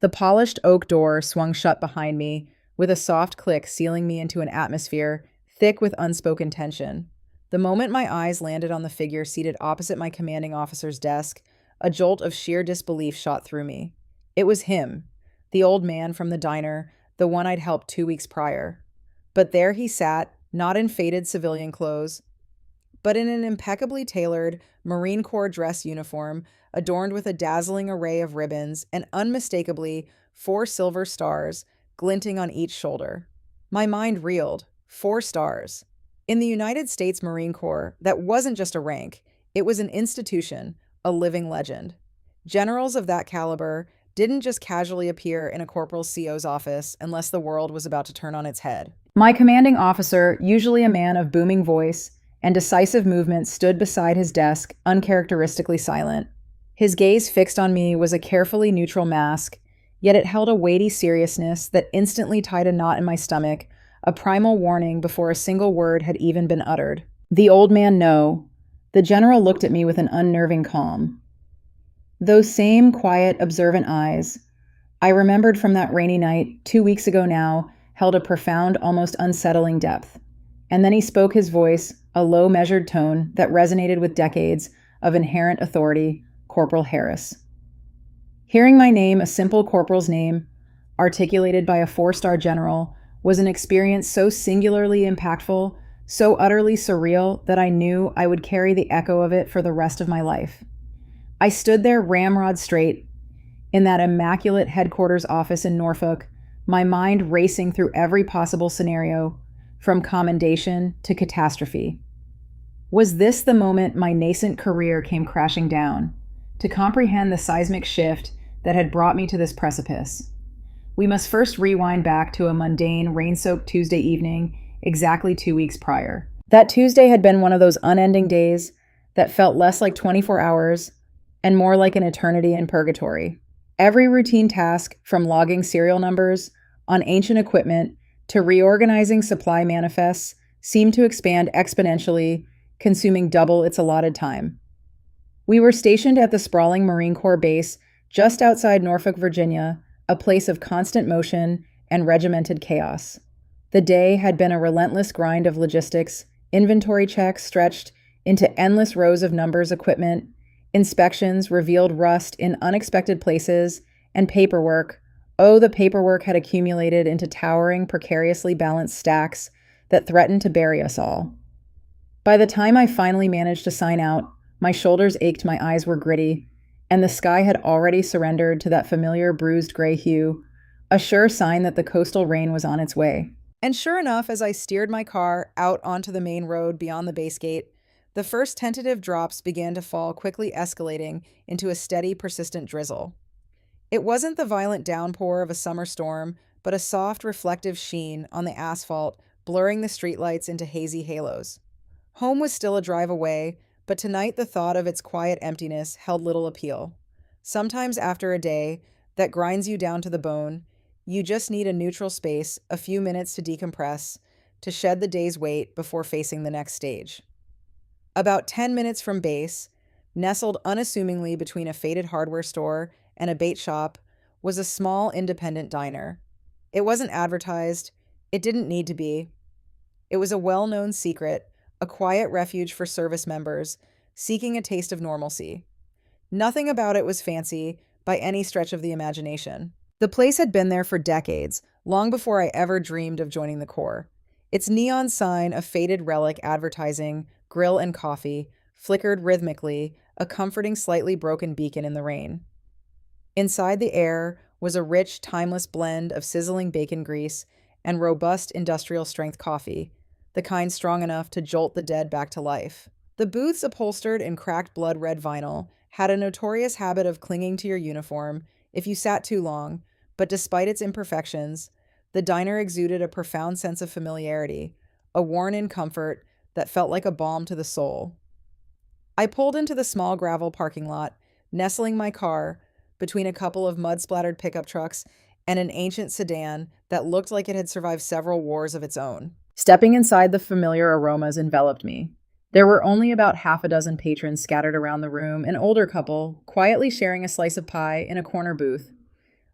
The polished oak door swung shut behind me, with a soft click sealing me into an atmosphere thick with unspoken tension. The moment my eyes landed on the figure seated opposite my commanding officer's desk, a jolt of sheer disbelief shot through me. It was him, the old man from the diner, the one I'd helped 2 weeks prior. But there he sat, not in faded civilian clothes, but in an impeccably tailored Marine Corps dress uniform adorned with a dazzling array of ribbons and unmistakably 4 silver stars glinting on each shoulder. My mind reeled. 4 stars. In the United States Marine Corps, that wasn't just a rank, it was an institution, a living legend. Generals of that caliber didn't just casually appear in a corporal's CO's office unless the world was about to turn on its head. My commanding officer, usually a man of booming voice and decisive movement, stood beside his desk, uncharacteristically silent. His gaze fixed on me was a carefully neutral mask, yet it held a weighty seriousness that instantly tied a knot in my stomach, a primal warning before a single word had even been uttered. The old man, no. The general looked at me with an unnerving calm. Those same quiet, observant eyes, I remembered from that rainy night 2 weeks ago now, held a profound, almost unsettling depth. And then he spoke, his voice, a low, measured tone that resonated with decades of inherent authority. Corporal Harris. Hearing my name, a simple corporal's name, articulated by a 4-star general, was an experience so singularly impactful, so utterly surreal, that I knew I would carry the echo of it for the rest of my life. I stood there ramrod straight in that immaculate headquarters office in Norfolk, my mind racing through every possible scenario, from commendation to catastrophe. Was this the moment my nascent career came crashing down? To comprehend the seismic shift that had brought me to this precipice, we must first rewind back to a mundane, rain-soaked Tuesday evening exactly 2 weeks prior. That Tuesday had been one of those unending days that felt less like 24 hours and more like an eternity in purgatory. Every routine task, from logging serial numbers on ancient equipment to reorganizing supply manifests, seemed to expand exponentially, consuming double its allotted time. We were stationed at the sprawling Marine Corps base just outside Norfolk, Virginia, a place of constant motion and regimented chaos. The day had been a relentless grind of logistics, inventory checks stretched into endless rows of numbers equipment, inspections revealed rust in unexpected places, and paperwork. Oh, the paperwork had accumulated into towering, precariously balanced stacks that threatened to bury us all. By the time I finally managed to sign out, my shoulders ached, my eyes were gritty, and the sky had already surrendered to that familiar bruised gray hue, a sure sign that the coastal rain was on its way. And sure enough, as I steered my car out onto the main road beyond the base gate, the first tentative drops began to fall, quickly escalating into a steady, persistent drizzle. It wasn't the violent downpour of a summer storm, but a soft, reflective sheen on the asphalt, blurring the streetlights into hazy halos. Home was still a drive away, but tonight the thought of its quiet emptiness held little appeal. Sometimes after a day that grinds you down to the bone, you just need a neutral space, a few minutes to decompress, to shed the day's weight before facing the next stage. About 10 minutes from base, nestled unassumingly between a faded hardware store and a bait shop, was a small independent diner. It wasn't advertised. It didn't need to be. It was a well-known secret, a quiet refuge for service members seeking a taste of normalcy. Nothing about it was fancy by any stretch of the imagination. The place had been there for decades, long before I ever dreamed of joining the Corps. Its neon sign, a faded relic advertising grill and coffee, flickered rhythmically, a comforting, slightly broken beacon in the rain. Inside, the air was a rich, timeless blend of sizzling bacon grease and robust industrial-strength coffee, the kind strong enough to jolt the dead back to life. The booths, upholstered in cracked blood-red vinyl, had a notorious habit of clinging to your uniform if you sat too long, but despite its imperfections, the diner exuded a profound sense of familiarity, a worn-in comfort that felt like a balm to the soul. I pulled into the small gravel parking lot, nestling my car between a couple of mud-splattered pickup trucks and an ancient sedan that looked like it had survived several wars of its own. Stepping inside, the familiar aromas enveloped me. There were only about half a dozen patrons scattered around the room, an older couple, quietly sharing a slice of pie in a corner booth.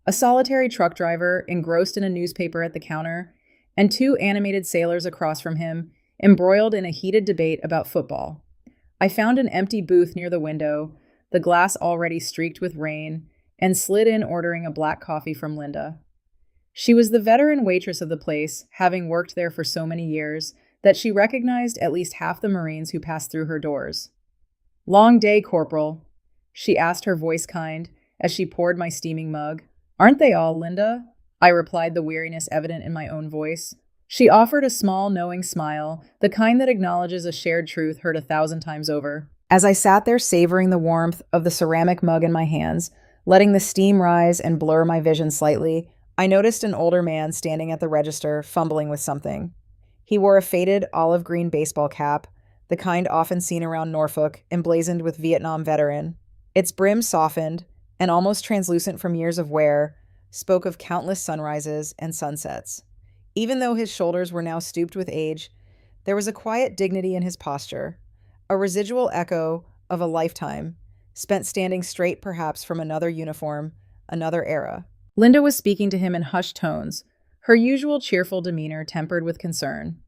a solitary truck driver engrossed in a newspaper at the counter, and two animated sailors across from him, embroiled in a heated debate about football. I found an empty booth near the window, the glass already streaked with rain, and slid in ordering a black coffee from Linda. She was the veteran waitress of the place, having worked there for so many years that she recognized at least half the Marines who passed through her doors. "Long day, Corporal," she asked, her voice kind, as she poured my steaming mug. "Aren't they all, Linda?" I replied, the weariness evident in my own voice. She offered a small, knowing smile, the kind that acknowledges a shared truth heard 1,000 times over. As I sat there savoring the warmth of the ceramic mug in my hands, letting the steam rise and blur my vision slightly, I noticed an older man standing at the register, fumbling with something. He wore a faded olive green baseball cap, the kind often seen around Norfolk, emblazoned with Vietnam veteran. Its brim softened, and almost translucent from years of wear, spoke of countless sunrises and sunsets. Even though his shoulders were now stooped with age, there was a quiet dignity in his posture, a residual echo of a lifetime, spent standing straight perhaps from another uniform, another era. Linda was speaking to him in hushed tones, her usual cheerful demeanor tempered with concern.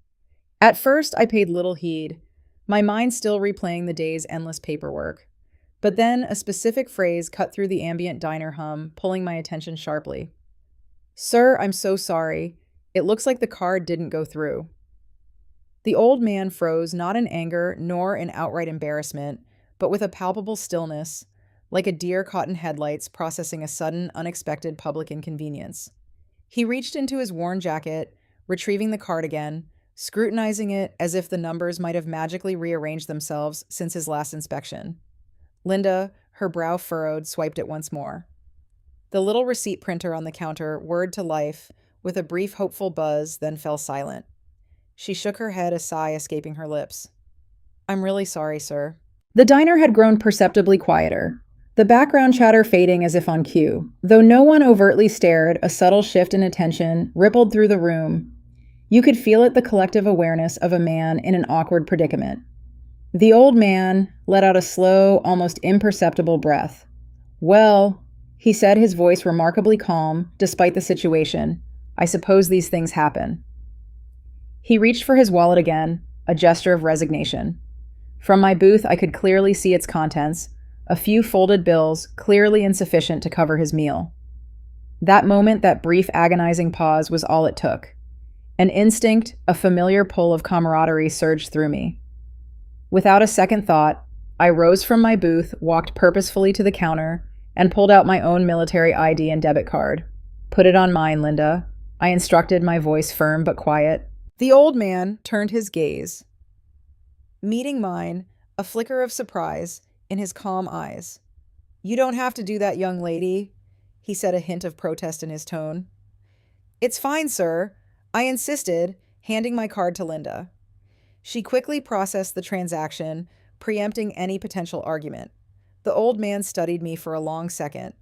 At first, I paid little heed, my mind still replaying the day's endless paperwork. But then a specific phrase cut through the ambient diner hum, pulling my attention sharply. "Sir, I'm so sorry. It looks like the card didn't go through." The old man froze, not in anger nor in outright embarrassment, but with a palpable stillness, like a deer caught in headlights processing a sudden, unexpected public inconvenience. He reached into his worn jacket, retrieving the card again, scrutinizing it as if the numbers might have magically rearranged themselves since his last inspection. Linda, her brow furrowed, swiped it once more. The little receipt printer on the counter whirred to life with a brief hopeful buzz, then fell silent. She shook her head, a sigh escaping her lips. "I'm really sorry, sir." The diner had grown perceptibly quieter, the background chatter fading as if on cue. Though no one overtly stared, a subtle shift in attention rippled through the room. You could feel it, the collective awareness of a man in an awkward predicament. The old man let out a slow, almost imperceptible breath. "Well," he said, his voice remarkably calm, despite the situation, "I suppose these things happen." He reached for his wallet again, a gesture of resignation. From my booth, I could clearly see its contents, a few folded bills, clearly insufficient to cover his meal. That moment, that brief, agonizing pause, was all it took. An instinct, a familiar pull of camaraderie surged through me. Without a second thought, I rose from my booth, walked purposefully to the counter, and pulled out my own military ID and debit card. "Put it on mine, Linda," I instructed, my voice firm but quiet. The old man turned his gaze, meeting mine, a flicker of surprise in his calm eyes. "You don't have to do that, young lady," he said, a hint of protest in his tone. "It's fine, sir," I insisted, handing my card to Linda. She quickly processed the transaction, preempting any potential argument. The old man studied me for a long second.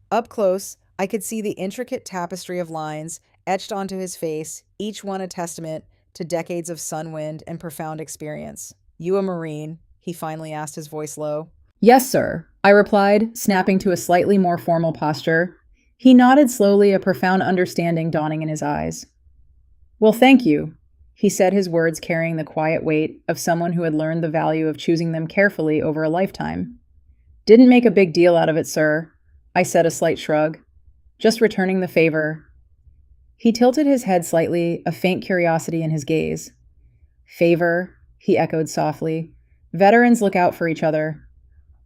Up close, I could see the intricate tapestry of lines etched onto his face, each one a testament to decades of sun wind and profound experience. "You a Marine?" he finally asked, his voice low. "Yes, sir," I replied, snapping to a slightly more formal posture. He nodded slowly, a profound understanding dawning in his eyes. "Well, thank you," he said, his words carrying the quiet weight of someone who had learned the value of choosing them carefully over a lifetime. "Didn't make a big deal out of it, sir," I said, a slight shrug. "Just returning the favor." He tilted his head slightly, a faint curiosity in his gaze. "Favor," he echoed softly. "Veterans look out for each other."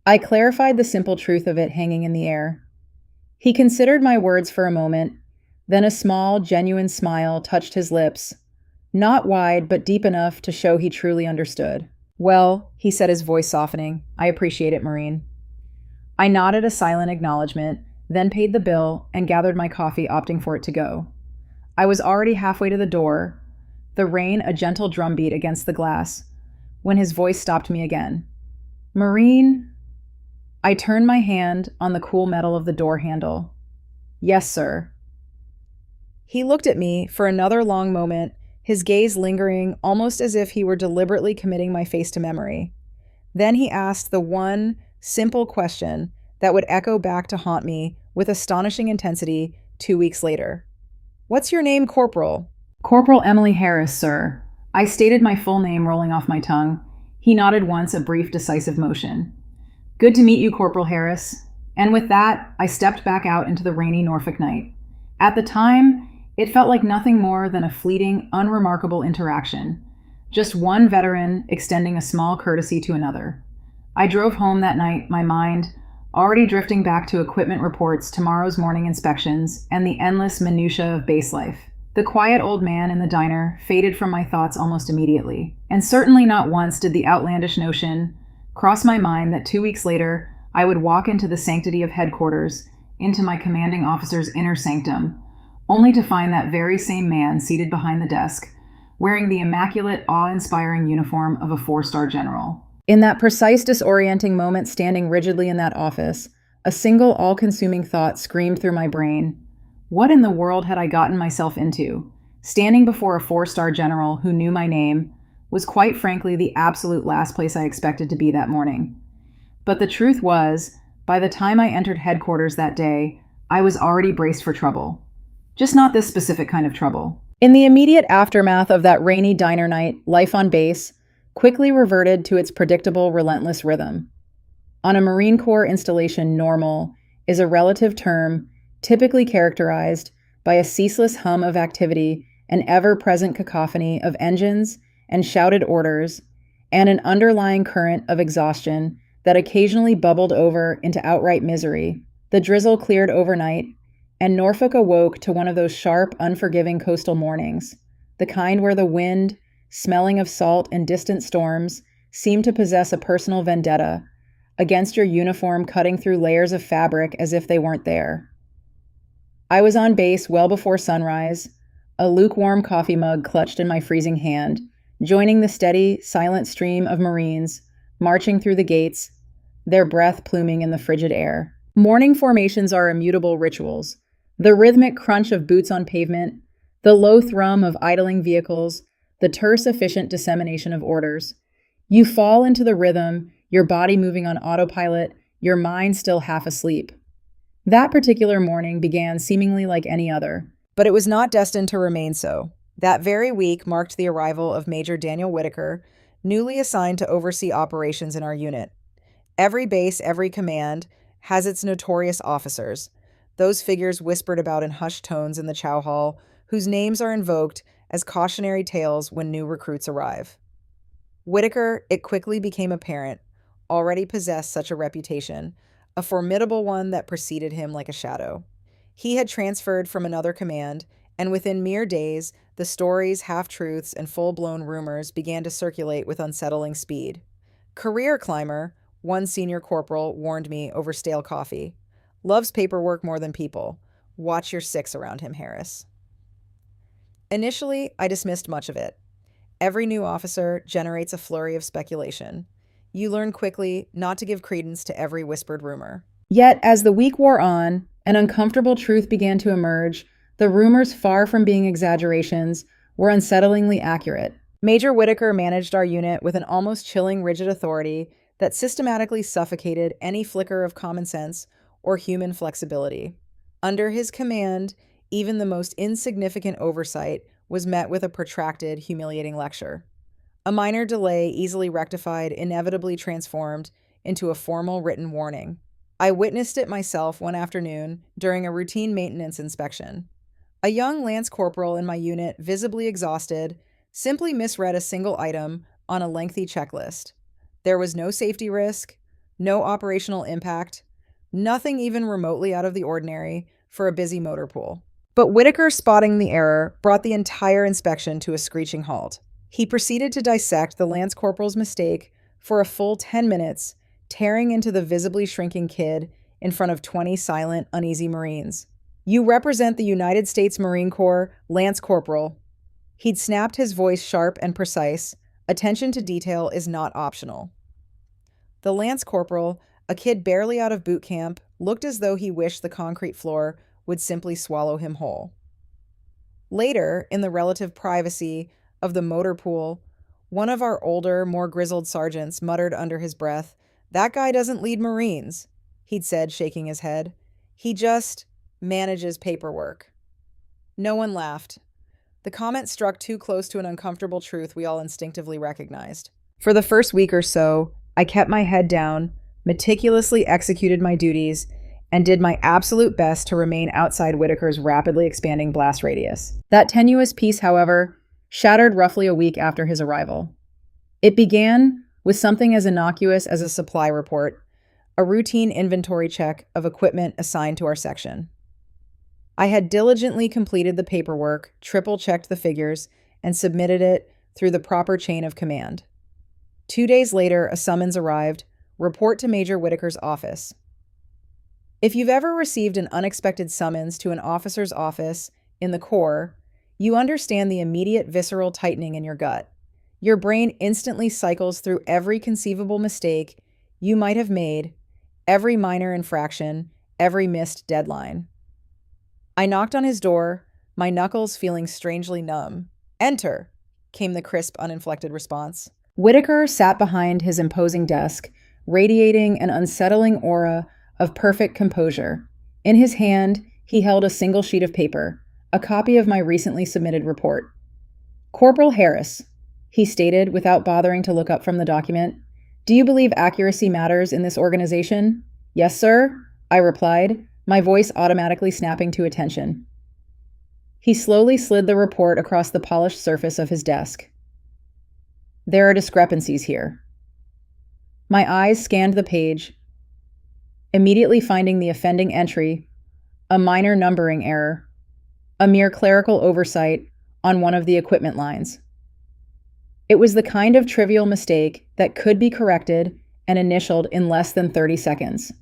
I clarified the simple truth of it hanging in the air. He considered my words for a moment, then a small, genuine smile touched his lips, not wide but deep enough to show he truly understood. "Well," he said, his voice softening, "I appreciate it, Marine." I nodded a silent acknowledgement, then paid the bill and gathered my coffee, opting for it to go. I was already halfway to the door, the rain a gentle drumbeat against the glass, when his voice stopped me again. "Marine?" I turned my hand on the cool metal of the door handle. "Yes, sir." He looked at me for another long moment, his gaze lingering, almost as if he were deliberately committing my face to memory. Then he asked the one simple question that would echo back to haunt me with astonishing intensity 2 weeks later. What's your name, Corporal? Corporal Emily Harris, sir. I stated my full name rolling off my tongue. He nodded once, a brief, decisive motion. Good to meet you, Corporal Harris. And with that, I stepped back out into the rainy Norfolk night. At the time, it felt like nothing more than a fleeting, unremarkable interaction. Just one veteran extending a small courtesy to another. I drove home that night, my mind already drifting back to equipment reports, tomorrow's morning inspections, and the endless minutiae of base life. The quiet old man in the diner faded from my thoughts almost immediately, and certainly not once did the outlandish notion cross my mind that 2 weeks later I would walk into the sanctity of headquarters, into my commanding officer's inner sanctum, only to find that very same man seated behind the desk, wearing the immaculate, awe-inspiring uniform of a 4-star general. In that precise, disorienting moment, standing rigidly in that office, a single, all-consuming thought screamed through my brain. What in the world had I gotten myself into? Standing before a 4-star general who knew my name was quite frankly the absolute last place I expected to be that morning. But the truth was, by the time I entered headquarters that day, I was already braced for trouble. Just not this specific kind of trouble. In the immediate aftermath of that rainy diner night, life on base quickly reverted to its predictable, relentless rhythm. On a Marine Corps installation, normal is a relative term typically characterized by a ceaseless hum of activity, an ever-present cacophony of engines and shouted orders, and an underlying current of exhaustion that occasionally bubbled over into outright misery. The drizzle cleared overnight, and Norfolk awoke to one of those sharp, unforgiving coastal mornings, the kind where the wind, smelling of salt and distant storms, seemed to possess a personal vendetta against your uniform, cutting through layers of fabric as if they weren't there. I was on base well before sunrise, a lukewarm coffee mug clutched in my freezing hand, joining the steady, silent stream of Marines marching through the gates, their breath pluming in the frigid air. Morning formations are immutable rituals. The rhythmic crunch of boots on pavement, the low thrum of idling vehicles, the terse, efficient dissemination of orders. You fall into the rhythm, your body moving on autopilot, your mind still half asleep. That particular morning began seemingly like any other, but it was not destined to remain so. That very week marked the arrival of Major Daniel Whitaker, newly assigned to oversee operations in our unit. Every base, every command, has its notorious officers, those figures whispered about in hushed tones in the chow hall, whose names are invoked as cautionary tales when new recruits arrive. Whitaker, it quickly became apparent, already possessed such a reputation, a formidable one that preceded him like a shadow. He had transferred from another command, and within mere days, the stories, half-truths, and full-blown rumors began to circulate with unsettling speed. Career climber, one senior corporal warned me over stale coffee. Loves paperwork more than people. Watch your six around him, Harris. Initially, I dismissed much of it. Every new officer generates a flurry of speculation. You learn quickly not to give credence to every whispered rumor. Yet, as the week wore on, an uncomfortable truth began to emerge. The rumors, far from being exaggerations, were unsettlingly accurate. Major Whitaker managed our unit with an almost chilling, rigid authority that systematically suffocated any flicker of common sense or human flexibility. Under his command, even the most insignificant oversight was met with a protracted, humiliating lecture. A minor delay, easily rectified, inevitably transformed into a formal written warning. I witnessed it myself one afternoon during a routine maintenance inspection. A young lance corporal in my unit, visibly exhausted, simply misread a single item on a lengthy checklist. There was no safety risk, no operational impact, nothing even remotely out of the ordinary for a busy motor pool. But Whitaker, spotting the error, brought the entire inspection to a screeching halt. He proceeded to dissect the lance corporal's mistake for a full 10 minutes, tearing into the visibly shrinking kid in front of 20 silent, uneasy Marines. "You represent the United States Marine Corps, Lance Corporal." He'd snapped, his voice sharp and precise. Attention to detail is not optional. The Lance Corporal, a kid barely out of boot camp, looked as though he wished the concrete floor would simply swallow him whole. Later, in the relative privacy of the motor pool, one of our older, more grizzled sergeants muttered under his breath, "That guy doesn't lead Marines," he'd said, shaking his head. He just manages paperwork. No one laughed. The comment struck too close to an uncomfortable truth we all instinctively recognized. For the first week or so, I kept my head down, meticulously executed my duties, and did my absolute best to remain outside Whitaker's rapidly expanding blast radius. That tenuous peace, however, shattered roughly a week after his arrival. It began with something as innocuous as a supply report, a routine inventory check of equipment assigned to our section. I had diligently completed the paperwork, triple-checked the figures, and submitted it through the proper chain of command. 2 days later, a summons arrived. Report to Major Whitaker's office. If you've ever received an unexpected summons to an officer's office in the Corps, you understand the immediate visceral tightening in your gut. Your brain instantly cycles through every conceivable mistake you might have made, every minor infraction, every missed deadline. I knocked on his door, my knuckles feeling strangely numb. "Enter," came the crisp, uninflected response. Whitaker sat behind his imposing desk, radiating an unsettling aura of perfect composure. In his hand, he held a single sheet of paper, a copy of my recently submitted report. "Corporal Harris," he stated without bothering to look up from the document, "do you believe accuracy matters in this organization?" "Yes, sir," I replied, my voice automatically snapping to attention. He slowly slid the report across the polished surface of his desk. "There are discrepancies here." My eyes scanned the page, immediately finding the offending entry, a minor numbering error, a mere clerical oversight on one of the equipment lines. It was the kind of trivial mistake that could be corrected and initialed in less than 30 seconds.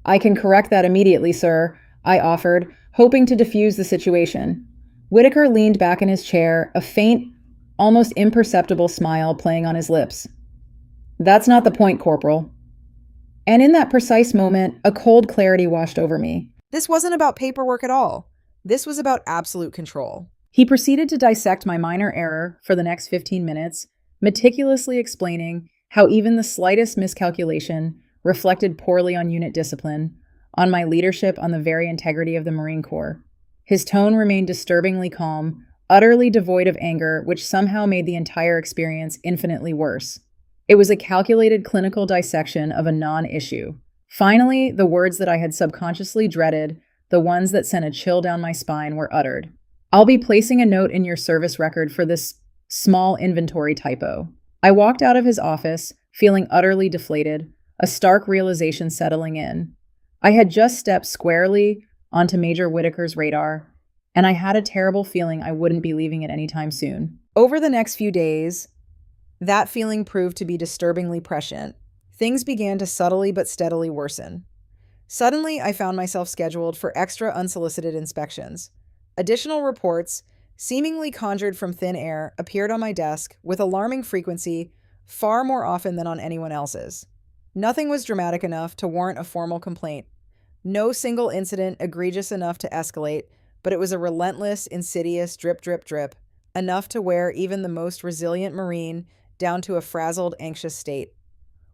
"I can correct that immediately, sir," I offered, hoping to defuse the situation. Whitaker leaned back in his chair, a faint, almost imperceptible smile playing on his lips. "That's not the point, Corporal." And in that precise moment, a cold clarity washed over me. This wasn't about paperwork at all. This was about absolute control. He proceeded to dissect my minor error for the next 15 minutes, meticulously explaining how even the slightest miscalculation reflected poorly on unit discipline, on my leadership, on the very integrity of the Marine Corps. His tone remained disturbingly calm, utterly devoid of anger, which somehow made the entire experience infinitely worse. It was a calculated clinical dissection of a non-issue. Finally, the words that I had subconsciously dreaded, the ones that sent a chill down my spine, were uttered. "I'll be placing a note in your service record for this small inventory typo." I walked out of his office, feeling utterly deflated, a stark realization settling in. I had just stepped squarely onto Major Whitaker's radar, and I had a terrible feeling I wouldn't be leaving it anytime soon. Over the next few days, that feeling proved to be disturbingly prescient. Things began to subtly but steadily worsen. Suddenly, I found myself scheduled for extra unsolicited inspections. Additional reports, seemingly conjured from thin air, appeared on my desk with alarming frequency, far more often than on anyone else's. Nothing was dramatic enough to warrant a formal complaint. No single incident egregious enough to escalate, but it was a relentless, insidious drip, drip, drip, enough to wear even the most resilient Marine down to a frazzled, anxious state.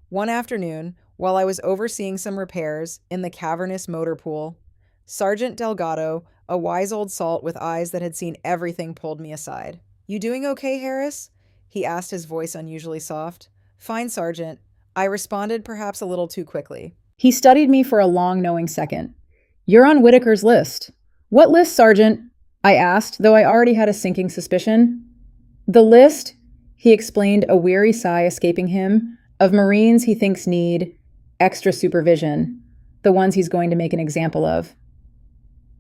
One afternoon, while I was overseeing some repairs in the cavernous motor pool, Sergeant Delgado, a wise old salt with eyes that had seen everything, pulled me aside. "You doing okay, Harris?" he asked, his voice unusually soft. "Fine, Sergeant," I responded, perhaps a little too quickly. He studied me for a long, knowing second. "You're on Whitaker's list." "What list, Sergeant?" I asked, though I already had a sinking suspicion. "The list," he explained, a weary sigh escaping him, "of Marines he thinks need extra supervision, the ones he's going to make an example of."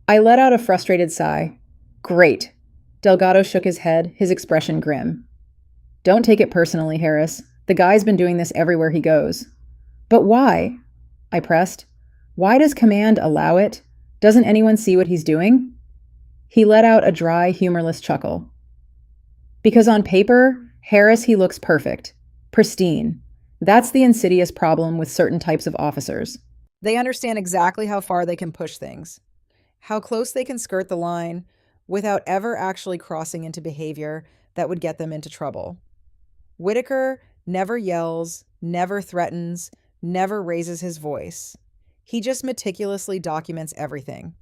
I let out a frustrated sigh. "Great." Delgado shook his head, his expression grim. "Don't take it personally, Harris. The guy's been doing this everywhere he goes." "But why?" I pressed. "Why does command allow it? Doesn't anyone see what he's doing?" He let out a dry, humorless chuckle. "Because on paper, Harris, he looks perfect. Pristine. That's the insidious problem with certain types of officers. They understand exactly how far they can push things, how close they can skirt the line without ever actually crossing into behavior that would get them into trouble. Whitaker never yells, never threatens, never raises his voice. He just meticulously documents everything.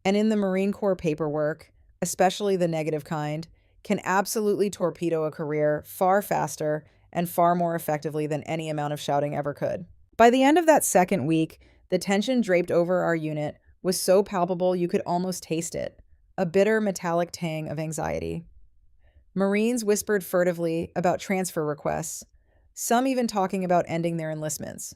And in the Marine Corps paperwork, especially the negative kind, can absolutely torpedo a career far faster and far more effectively than any amount of shouting ever could. By the end of that second week, the tension draped over our unit was so palpable you could almost taste it, a bitter metallic tang of anxiety. Marines whispered furtively about transfer requests, some even talking about ending their enlistments.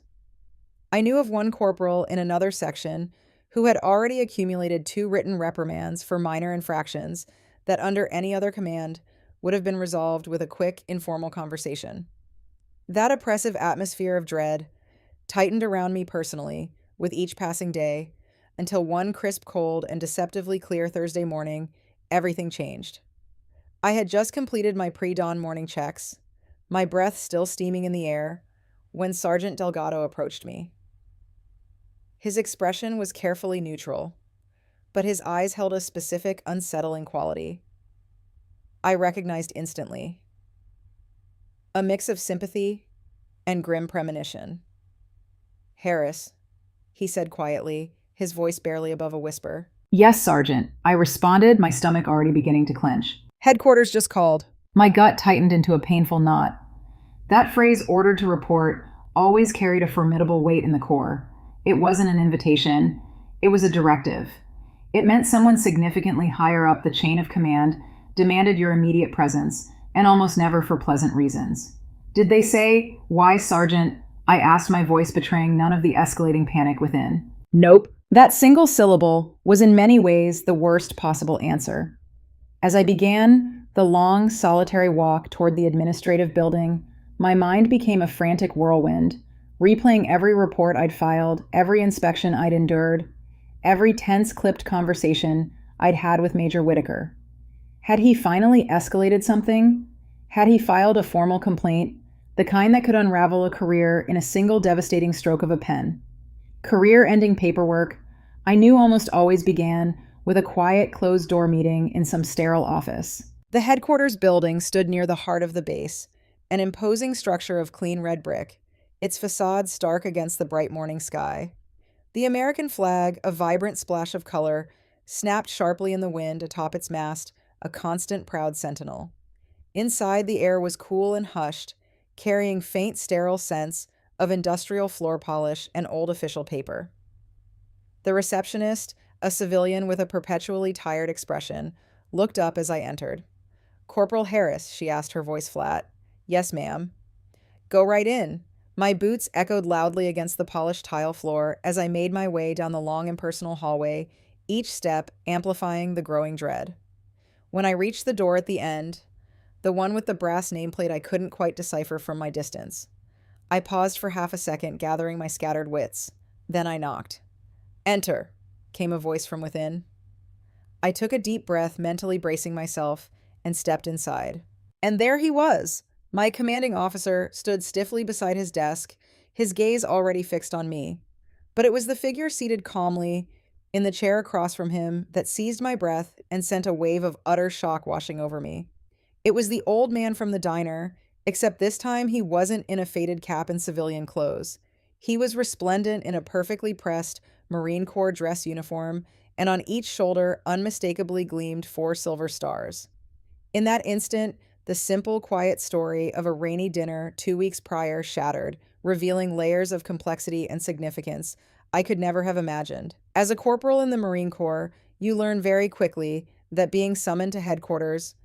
I knew of one corporal in another section who had already accumulated 2 written reprimands for minor infractions that under any other command would have been resolved with a quick, informal conversation. That oppressive atmosphere of dread tightened around me personally with each passing day until one crisp, cold, and deceptively clear Thursday morning, everything changed. I had just completed my pre-dawn morning checks, my breath still steaming in the air, when Sergeant Delgado approached me. His expression was carefully neutral, but his eyes held a specific, unsettling quality. I recognized instantly. A mix of sympathy and grim premonition. "Harris," he said quietly, his voice barely above a whisper. "Yes, Sergeant," I responded, my stomach already beginning to clench. "Headquarters just called." My gut tightened into a painful knot. That phrase, "ordered to report," always carried a formidable weight in the Corps. It wasn't an invitation, it was a directive. It meant someone significantly higher up the chain of command demanded your immediate presence, and almost never for pleasant reasons. "Did they say, 'Why, Sergeant?'" I asked, my voice betraying none of the escalating panic within. "Nope." That single syllable was in many ways the worst possible answer. As I began the long, solitary walk toward the administrative building, my mind became a frantic whirlwind, replaying every report I'd filed, every inspection I'd endured, every tense, clipped conversation I'd had with Major Whitaker. Had he finally escalated something? Had he filed a formal complaint, the kind that could unravel a career in a single devastating stroke of a pen? Career-ending paperwork, I knew, almost always began with a quiet, closed-door meeting in some sterile office. The headquarters building stood near the heart of the base, an imposing structure of clean red brick, its facade stark against the bright morning sky. The American flag, a vibrant splash of color, snapped sharply in the wind atop its mast, a constant proud sentinel. Inside, the air was cool and hushed, carrying faint, sterile scents of industrial floor polish and old official paper. The receptionist, a civilian with a perpetually tired expression, looked up as I entered. "Corporal Harris," she asked, her voice flat. "Yes, ma'am." "Go right in." My boots echoed loudly against the polished tile floor as I made my way down the long impersonal hallway, each step amplifying the growing dread. When I reached the door at the end, the one with the brass nameplate I couldn't quite decipher from my distance, I paused for half a second, gathering my scattered wits. Then I knocked. "Enter," came a voice from within. I took a deep breath, mentally bracing myself, and stepped inside. And there he was. My commanding officer stood stiffly beside his desk, his gaze already fixed on me. But it was the figure seated calmly in the chair across from him that seized my breath and sent a wave of utter shock washing over me. It was the old man from the diner, except this time he wasn't in a faded cap and civilian clothes. He was resplendent in a perfectly pressed Marine Corps dress uniform, and on each shoulder unmistakably gleamed 4 silver stars. In that instant, the simple, quiet story of a rainy dinner 2 weeks prior shattered, revealing layers of complexity and significance I could never have imagined. As a corporal in the Marine Corps, you learn very quickly that being summoned to headquarters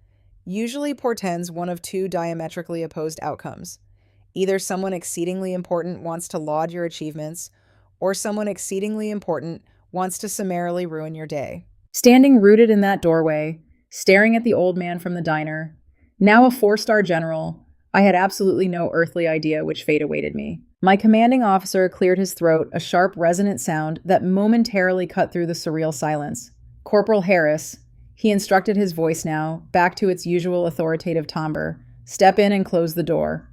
usually portends one of 2 diametrically opposed outcomes. Either someone exceedingly important wants to laud your achievements, or someone exceedingly important wants to summarily ruin your day. Standing rooted in that doorway, staring at the old man from the diner, now a 4-star general, I had absolutely no earthly idea which fate awaited me. My commanding officer cleared his throat, a sharp, resonant sound that momentarily cut through the surreal silence. "Corporal Harris," he instructed, his voice now back to its usual authoritative timbre, "step in and close the door."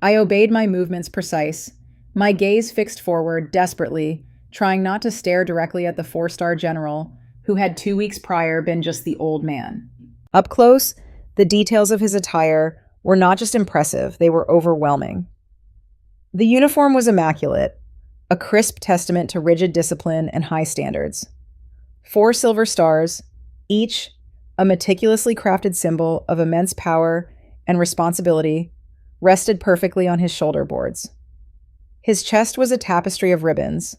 I obeyed, my movements precise, my gaze fixed forward desperately, trying not to stare directly at the 4-star general, who had 2 weeks prior been just the old man. Up close, the details of his attire were not just impressive, they were overwhelming. The uniform was immaculate, a crisp testament to rigid discipline and high standards. 4 silver stars, each a meticulously crafted symbol of immense power and responsibility, rested perfectly on his shoulder boards. His chest was a tapestry of ribbons,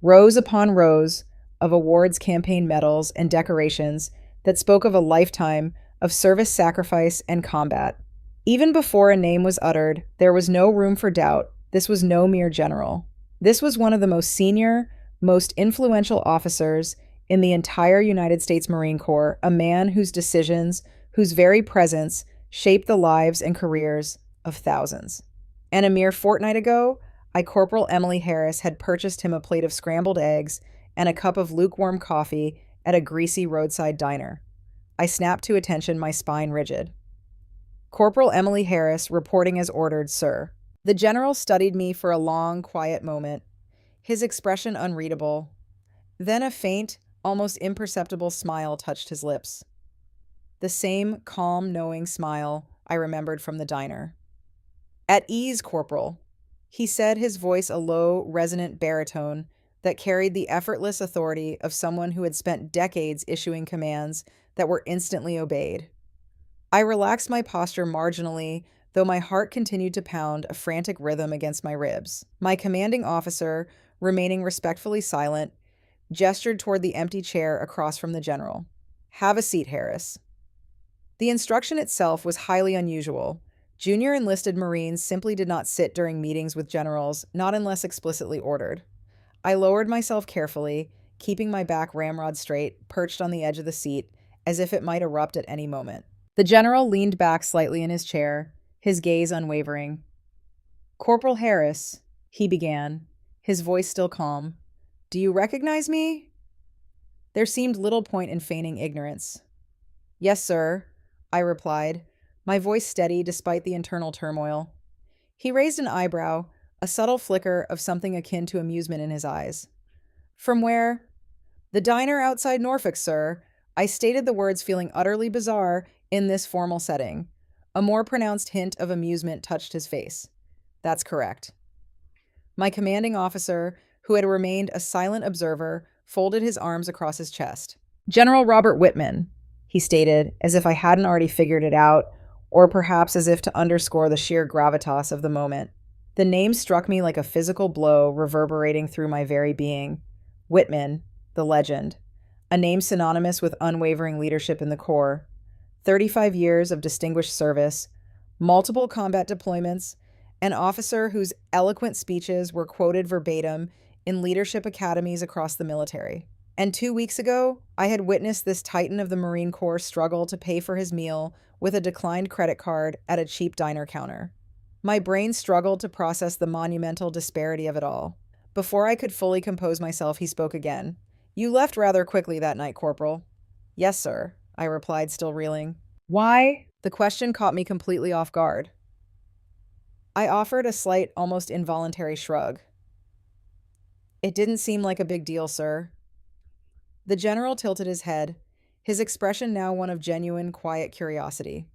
rows upon rows of awards, campaign medals, and decorations that spoke of a lifetime of service, sacrifice, and combat. Even before a name was uttered, there was no room for doubt. This was no mere general. This was one of the most senior, most influential officers in the entire United States Marine Corps, a man whose decisions, whose very presence, shaped the lives and careers of thousands. And a mere fortnight ago, Corporal Emily Harris had purchased him a plate of scrambled eggs and a cup of lukewarm coffee at a greasy roadside diner. I snapped to attention, my spine rigid. Corporal Emily Harris, reporting as ordered, sir. The general studied me for a long, quiet moment, his expression unreadable. Then a faint, almost imperceptible smile touched his lips. The same calm, knowing smile I remembered from the diner. At ease, Corporal, he said, his voice a low, resonant baritone that carried the effortless authority of someone who had spent decades issuing commands that were instantly obeyed. I relaxed my posture marginally, though my heart continued to pound a frantic rhythm against my ribs. My commanding officer, remaining respectfully silent, gestured toward the empty chair across from the general. Have a seat, Harris. The instruction itself was highly unusual. Junior enlisted Marines simply did not sit during meetings with generals, not unless explicitly ordered. I lowered myself carefully, keeping my back ramrod straight, perched on the edge of the seat, as if it might erupt at any moment. The general leaned back slightly in his chair, his gaze unwavering. Corporal Harris, he began, his voice still calm. Do you recognize me? There seemed little point in feigning ignorance. Yes, sir, I replied, my voice steady despite the internal turmoil. He raised an eyebrow, a subtle flicker of something akin to amusement in his eyes. From where? The diner outside Norfolk, sir. I stated the words, feeling utterly bizarre in this formal setting. A more pronounced hint of amusement touched his face. That's correct. My commanding officer, who had remained a silent observer, folded his arms across his chest. General Robert Whitman, he stated, as if I hadn't already figured it out, or perhaps as if to underscore the sheer gravitas of the moment. The name struck me like a physical blow reverberating through my very being. Whitman, the legend. A name synonymous with unwavering leadership in the Corps. 35 years of distinguished service, multiple combat deployments, an officer whose eloquent speeches were quoted verbatim in leadership academies across the military. And 2 weeks ago, I had witnessed this titan of the Marine Corps struggle to pay for his meal with a declined credit card at a cheap diner counter. My brain struggled to process the monumental disparity of it all. Before I could fully compose myself, he spoke again. You left rather quickly that night, Corporal. Yes, sir, I replied, still reeling. Why? The question caught me completely off guard. I offered a slight, almost involuntary shrug. It didn't seem like a big deal, sir. The general tilted his head, his expression now one of genuine, quiet curiosity.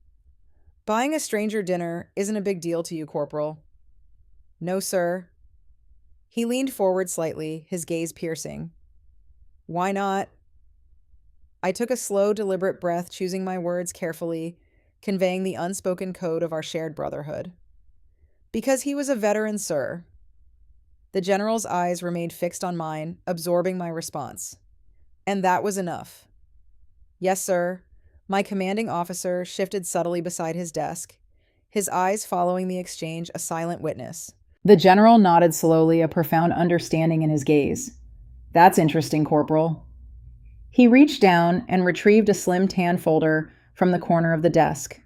Buying a stranger dinner isn't a big deal to you, Corporal. No, sir. He leaned forward slightly, his gaze piercing. Why not? I took a slow, deliberate breath, choosing my words carefully, conveying the unspoken code of our shared brotherhood. Because he was a veteran, sir. The general's eyes remained fixed on mine, absorbing my response. And that was enough. Yes, sir. My commanding officer shifted subtly beside his desk, his eyes following the exchange, a silent witness. The general nodded slowly, a profound understanding in his gaze. That's interesting, Corporal. He reached down and retrieved a slim tan folder from the corner of the desk.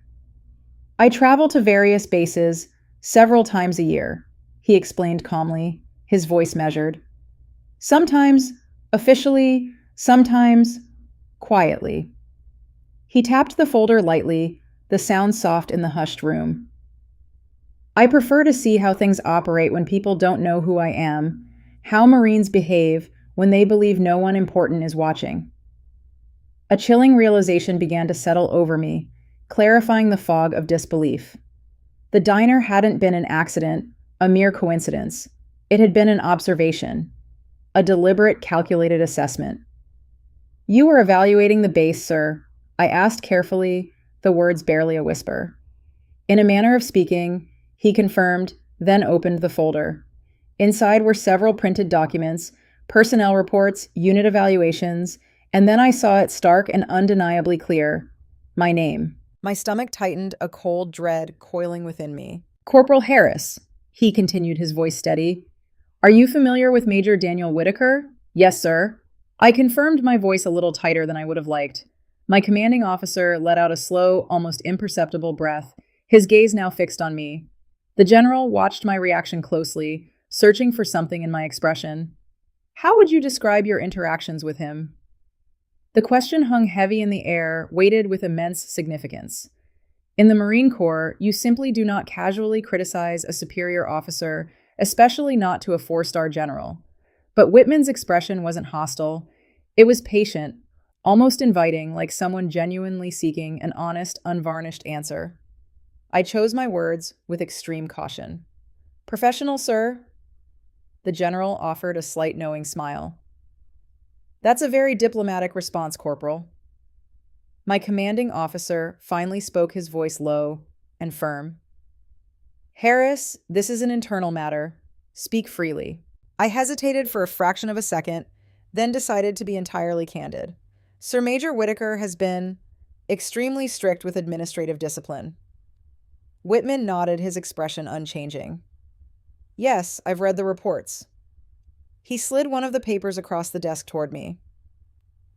I travel to various bases several times a year, he explained calmly, his voice measured. Sometimes officially, sometimes quietly. He tapped the folder lightly, the sound soft in the hushed room. I prefer to see how things operate when people don't know who I am, how Marines behave when they believe no one important is watching. A chilling realization began to settle over me, clarifying the fog of disbelief. The diner hadn't been an accident, a mere coincidence. It had been an observation, a deliberate, calculated assessment. You were evaluating the base, sir. I asked carefully, the words barely a whisper. In a manner of speaking, he confirmed, then opened the folder. Inside were several printed documents, personnel reports, unit evaluations, and then I saw it stark and undeniably clear. My name. My stomach tightened, a cold dread coiling within me. Corporal Harris, he continued, his voice steady. Are you familiar with Major Daniel Whitaker? Yes, sir. I confirmed, my voice a little tighter than I would have liked. My commanding officer let out a slow, almost imperceptible breath, his gaze now fixed on me. The general watched my reaction closely, searching for something in my expression. How would you describe your interactions with him? The question hung heavy in the air, weighted with immense significance. In the Marine Corps, you simply do not casually criticize a superior officer, especially not to a four-star general. But Whitman's expression wasn't hostile. It was patient, almost inviting, like someone genuinely seeking an honest, unvarnished answer. I chose my words with extreme caution. Professional, sir? The general offered a slight knowing smile. That's a very diplomatic response, Corporal. My commanding officer finally spoke, his voice low and firm. Harris, this is an internal matter. Speak freely. I hesitated for a fraction of a second, then decided to be entirely candid. Sir Major Whitaker has been extremely strict with administrative discipline. Whitman nodded, his expression unchanging. Yes, I've read the reports. He slid one of the papers across the desk toward me.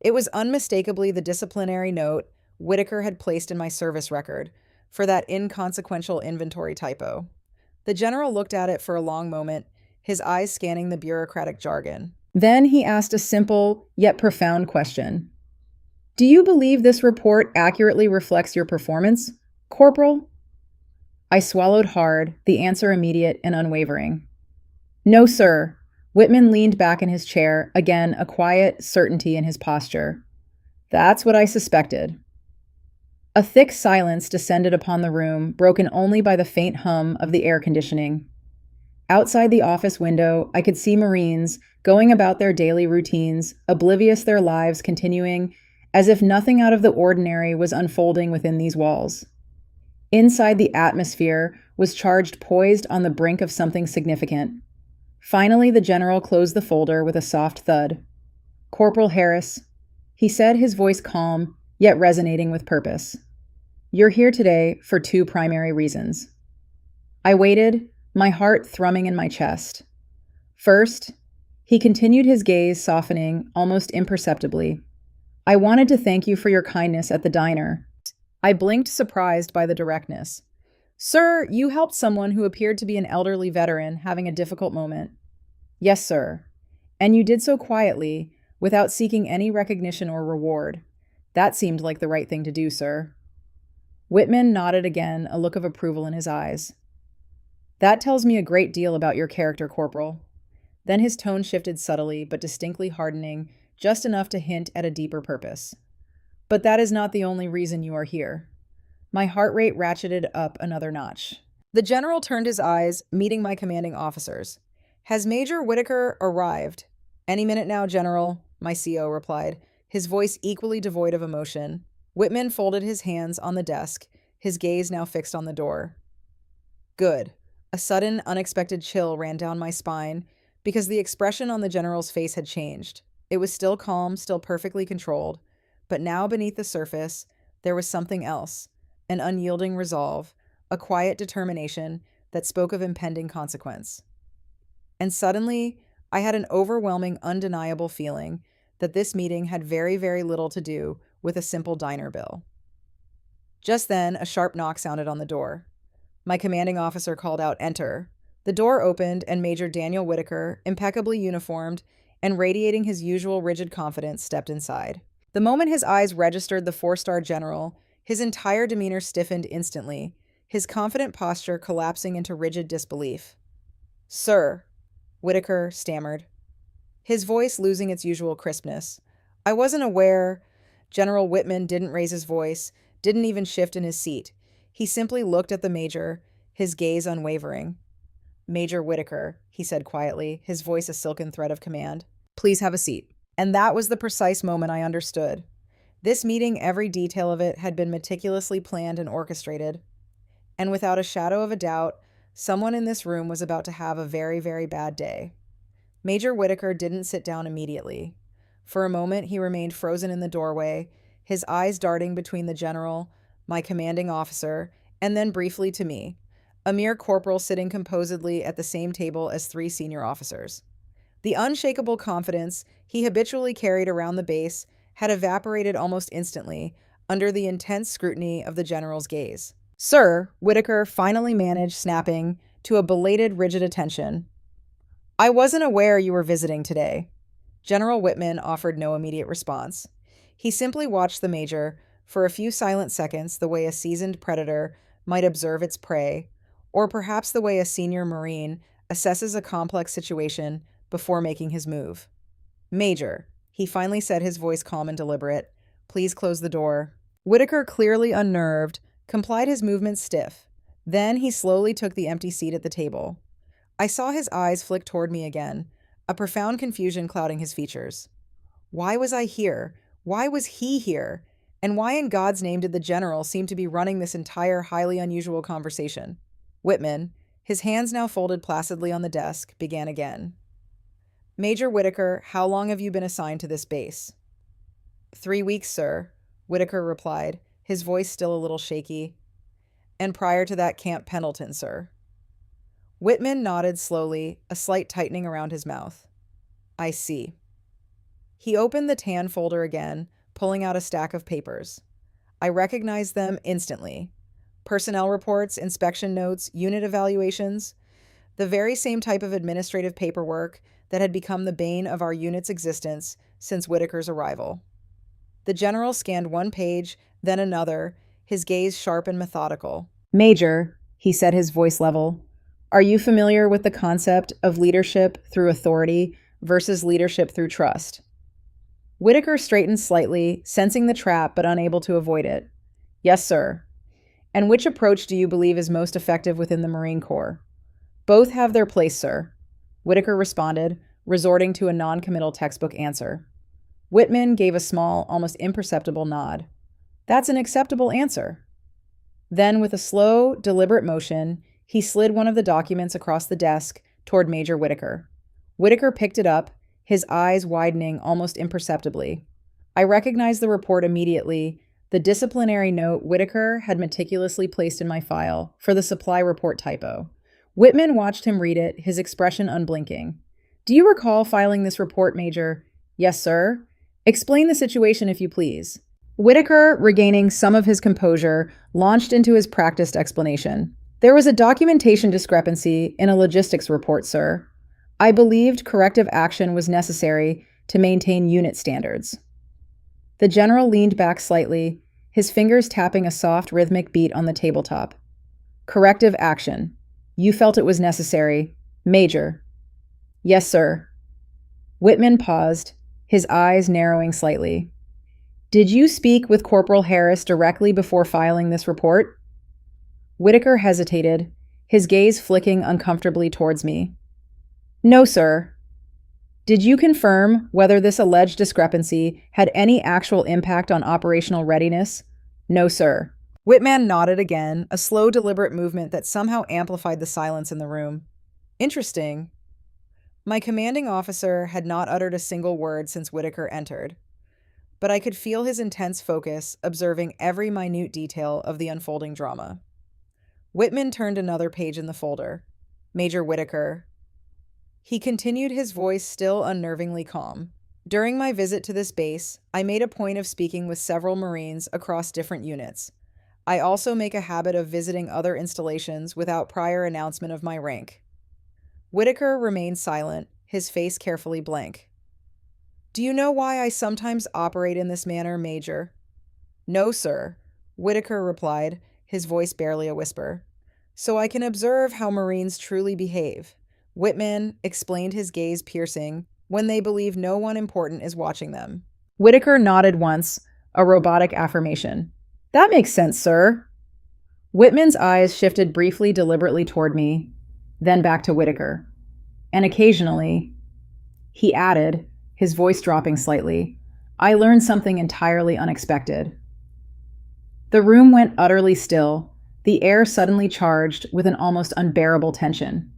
It was unmistakably the disciplinary note Whitaker had placed in my service record for that inconsequential inventory typo. The general looked at it for a long moment, his eyes scanning the bureaucratic jargon. Then he asked a simple yet profound question. Do you believe this report accurately reflects your performance, Corporal? I swallowed hard, the answer immediate and unwavering. No, sir. Whitman leaned back in his chair, again a quiet certainty in his posture. That's what I suspected. A thick silence descended upon the room, broken only by the faint hum of the air conditioning. Outside the office window, I could see Marines going about their daily routines, oblivious, their lives continuing, as if nothing out of the ordinary was unfolding within these walls. Inside, the atmosphere was charged, poised on the brink of something significant. Finally, the general closed the folder with a soft thud. Corporal Harris, he said, his voice calm, yet resonating with purpose. You're here today for two primary reasons. I waited, my heart thrumming in my chest. First, he continued, his gaze softening almost imperceptibly. I wanted to thank you for your kindness at the diner. I blinked, surprised by the directness. Sir, you helped someone who appeared to be an elderly veteran having a difficult moment. Yes, sir. And you did so quietly, without seeking any recognition or reward. That seemed like the right thing to do, sir. Whitman nodded again, a look of approval in his eyes. That tells me a great deal about your character, Corporal. Then his tone shifted subtly, but distinctly hardening, just enough to hint at a deeper purpose. But that is not the only reason you are here. My heart rate ratcheted up another notch. The general turned his eyes, meeting my commanding officers. Has Major Whitaker arrived? Any minute now, General, my CO replied, his voice equally devoid of emotion. Whitman folded his hands on the desk, his gaze now fixed on the door. Good. A sudden, unexpected chill ran down my spine because the expression on the general's face had changed. It was still calm, still perfectly controlled, but now beneath the surface, there was something else, an unyielding resolve, a quiet determination that spoke of impending consequence. And suddenly, I had an overwhelming, undeniable feeling that this meeting had very, very little to do with a simple diner bill. Just then, a sharp knock sounded on the door. My commanding officer called out, "Enter." The door opened, and Major Daniel Whitaker, impeccably uniformed and radiating his usual rigid confidence, stepped inside. The moment his eyes registered the four-star general, his entire demeanor stiffened instantly, his confident posture collapsing into rigid disbelief. "Sir," Whitaker stammered, his voice losing its usual crispness. "I wasn't aware." General Whitman didn't raise his voice, didn't even shift in his seat. He simply looked at the major, his gaze unwavering. Major Whitaker, he said quietly, his voice a silken thread of command. Please have a seat. And that was the precise moment I understood. This meeting, every detail of it, had been meticulously planned and orchestrated. And without a shadow of a doubt, someone in this room was about to have a very, very bad day. Major Whitaker didn't sit down immediately. For a moment, he remained frozen in the doorway, his eyes darting between the general, my commanding officer, and then briefly to me, a mere corporal sitting composedly at the same table as three senior officers. The unshakable confidence he habitually carried around the base had evaporated almost instantly under the intense scrutiny of the general's gaze. Sir, Whitaker finally managed snapping to a belated rigid attention. I wasn't aware you were visiting today. General Whitman offered no immediate response. He simply watched the major for a few silent seconds, the way a seasoned predator might observe its prey, or perhaps the way a senior Marine assesses a complex situation before making his move. Major, he finally said, his voice calm and deliberate, please close the door. Whitaker, clearly unnerved, complied, his movements stiff. Then he slowly took the empty seat at the table. I saw his eyes flick toward me again, a profound confusion clouding his features. Why was I here? Why was he here? And why in God's name did the general seem to be running this entire highly unusual conversation? Whitman, his hands now folded placidly on the desk, began again. Major Whitaker, how long have you been assigned to this base? 3 weeks, sir, Whitaker replied, his voice still a little shaky. And prior to that, Camp Pendleton, sir. Whitman nodded slowly, a slight tightening around his mouth. I see. He opened the tan folder again, pulling out a stack of papers. I recognized them instantly. Personnel reports, inspection notes, unit evaluations, the very same type of administrative paperwork that had become the bane of our unit's existence since Whitaker's arrival. The general scanned one page, then another, his gaze sharp and methodical. Major, he said, his voice level, are you familiar with the concept of leadership through authority versus leadership through trust? Whitaker straightened slightly, sensing the trap but unable to avoid it. Yes, sir. And which approach do you believe is most effective within the Marine Corps? Both have their place, sir, Whitaker responded, resorting to a non-committal textbook answer. Whitman gave a small, almost imperceptible nod. That's an acceptable answer. Then, with a slow, deliberate motion, he slid one of the documents across the desk toward Major Whitaker. Whitaker picked it up, his eyes widening almost imperceptibly. I recognized the report immediately, the disciplinary note Whitaker had meticulously placed in my file for the supply report typo. Whitman watched him read it, his expression unblinking. Do you recall filing this report, Major? Yes, sir. Explain the situation, if you please. Whitaker, regaining some of his composure, launched into his practiced explanation. There was a documentation discrepancy in a logistics report, sir. I believed corrective action was necessary to maintain unit standards. The general leaned back slightly, his fingers tapping a soft, rhythmic beat on the tabletop. Corrective action. You felt it was necessary. Major. Yes, sir. Whitman paused, his eyes narrowing slightly. Did you speak with Corporal Harris directly before filing this report? Whitaker hesitated, his gaze flicking uncomfortably towards me. No, sir. Did you confirm whether this alleged discrepancy had any actual impact on operational readiness? No, sir. Whitman nodded again, a slow, deliberate movement that somehow amplified the silence in the room. Interesting. My commanding officer had not uttered a single word since Whitaker entered, but I could feel his intense focus, observing every minute detail of the unfolding drama. Whitman turned another page in the folder. Major Whitaker. He continued, his voice still unnervingly calm. During my visit to this base, I made a point of speaking with several Marines across different units. I also make a habit of visiting other installations without prior announcement of my rank. Whitaker remained silent, his face carefully blank. Do you know why I sometimes operate in this manner, Major? No, sir, Whitaker replied, his voice barely a whisper. So I can observe how Marines truly behave. Whitman explained, his gaze piercing, when they believe no one important is watching them. Whitaker nodded once, a robotic affirmation. That makes sense, sir. Whitman's eyes shifted briefly, deliberately toward me. then back to Whitaker. And occasionally, he added, his voice dropping slightly, I learned something entirely unexpected. The room went utterly still, the air suddenly charged with an almost unbearable tension.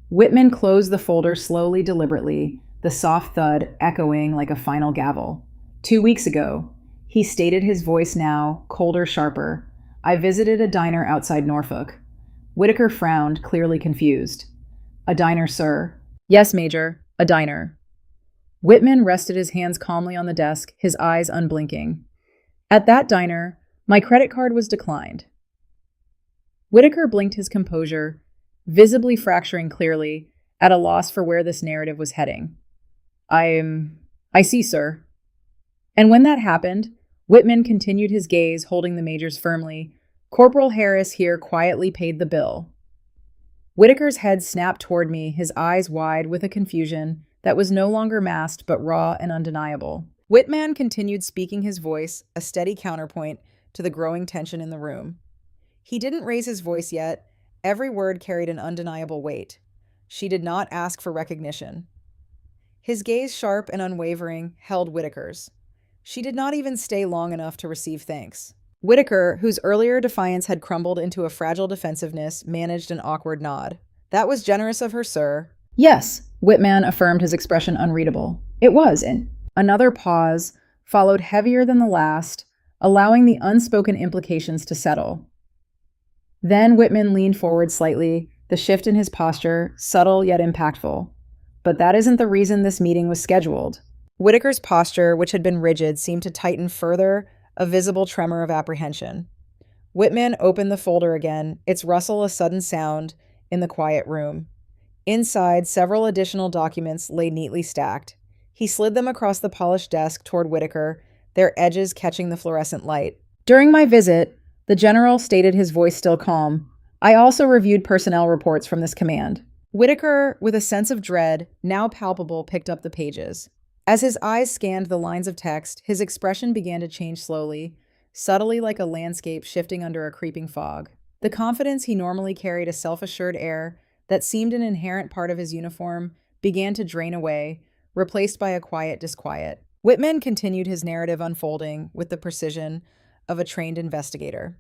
Whitman closed the folder slowly, deliberately, the soft thud echoing like a final gavel. 2 weeks ago, he stated, his voice now colder, sharper, I visited a diner outside Norfolk. Whitaker frowned, clearly confused. A diner, sir? Yes, Major, a diner. Whitman rested his hands calmly on the desk, his eyes unblinking. At that diner, my credit card was declined. Whitaker blinked his composure, visibly fracturing clearly, at a loss for where this narrative was heading. I see, sir. And when that happened, Whitman continued his gaze, holding the majors firmly. Corporal Harris here quietly paid the bill. Whitaker's head snapped toward me, his eyes wide with a confusion that was no longer masked but raw and undeniable. Whitman continued speaking, his voice a steady counterpoint to the growing tension in the room. He didn't raise his voice yet. Every word carried an undeniable weight. She did not ask for recognition. His gaze, sharp and unwavering, held Whitaker's. She did not even stay long enough to receive thanks. Whitaker, whose earlier defiance had crumbled into a fragile defensiveness, managed an awkward nod. That was generous of her, sir. Yes, Whitman affirmed, his expression unreadable. It was, and another pause followed, heavier than the last, allowing the unspoken implications to settle. Then Whitman leaned forward slightly, the shift in his posture subtle yet impactful. But that isn't the reason this meeting was scheduled. Whitaker's posture, which had been rigid, seemed to tighten further, a visible tremor of apprehension. Whitman opened the folder again, its rustle a sudden sound in the quiet room. Inside, several additional documents lay neatly stacked. He slid them across the polished desk toward Whitaker, their edges catching the fluorescent light. During my visit, the general stated, his voice still calm, I also reviewed personnel reports from this command. Whitaker, with a sense of dread, now palpable, picked up the pages. As his eyes scanned the lines of text, his expression began to change slowly, subtly, like a landscape shifting under a creeping fog. The confidence he normally carried, a self-assured air that seemed an inherent part of his uniform, began to drain away, replaced by a quiet disquiet. Whitman continued his narrative, unfolding with the precision of a trained investigator.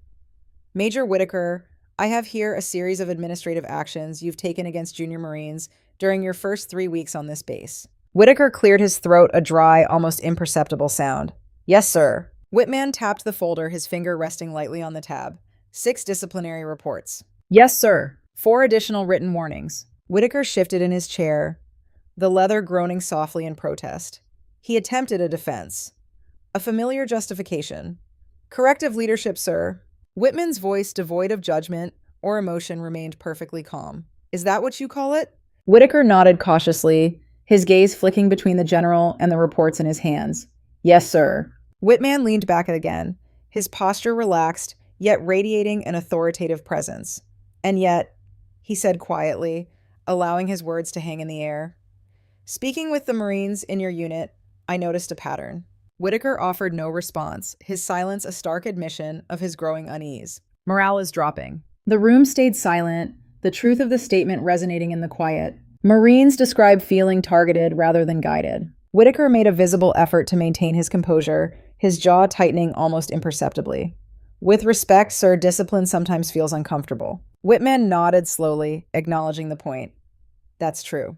Major Whitaker, I have here a series of administrative actions you've taken against junior Marines during your first 3 weeks on this base. Whitaker cleared his throat, a dry, almost imperceptible sound. Yes, sir. Whitman tapped the folder, his finger resting lightly on the tab. 6 disciplinary reports. Yes, sir. 4 additional written warnings. Whitaker shifted in his chair, the leather groaning softly in protest. He attempted a defense. A familiar justification. Corrective leadership, sir. Whitman's voice, devoid of judgment or emotion, remained perfectly calm. Is that what you call it? Whitaker nodded cautiously, his gaze flicking between the general and the reports in his hands. Yes, sir. Whitman leaned back again, his posture relaxed, yet radiating an authoritative presence. And yet, he said quietly, allowing his words to hang in the air, speaking with the Marines in your unit, I noticed a pattern. Whitaker offered no response, his silence a stark admission of his growing unease. Morale is dropping. The room stayed silent, the truth of the statement resonating in the quiet. Marines describe feeling targeted rather than guided. Whitaker made a visible effort to maintain his composure, his jaw tightening almost imperceptibly. With respect, sir, discipline sometimes feels uncomfortable. Whitman nodded slowly, acknowledging the point. That's true.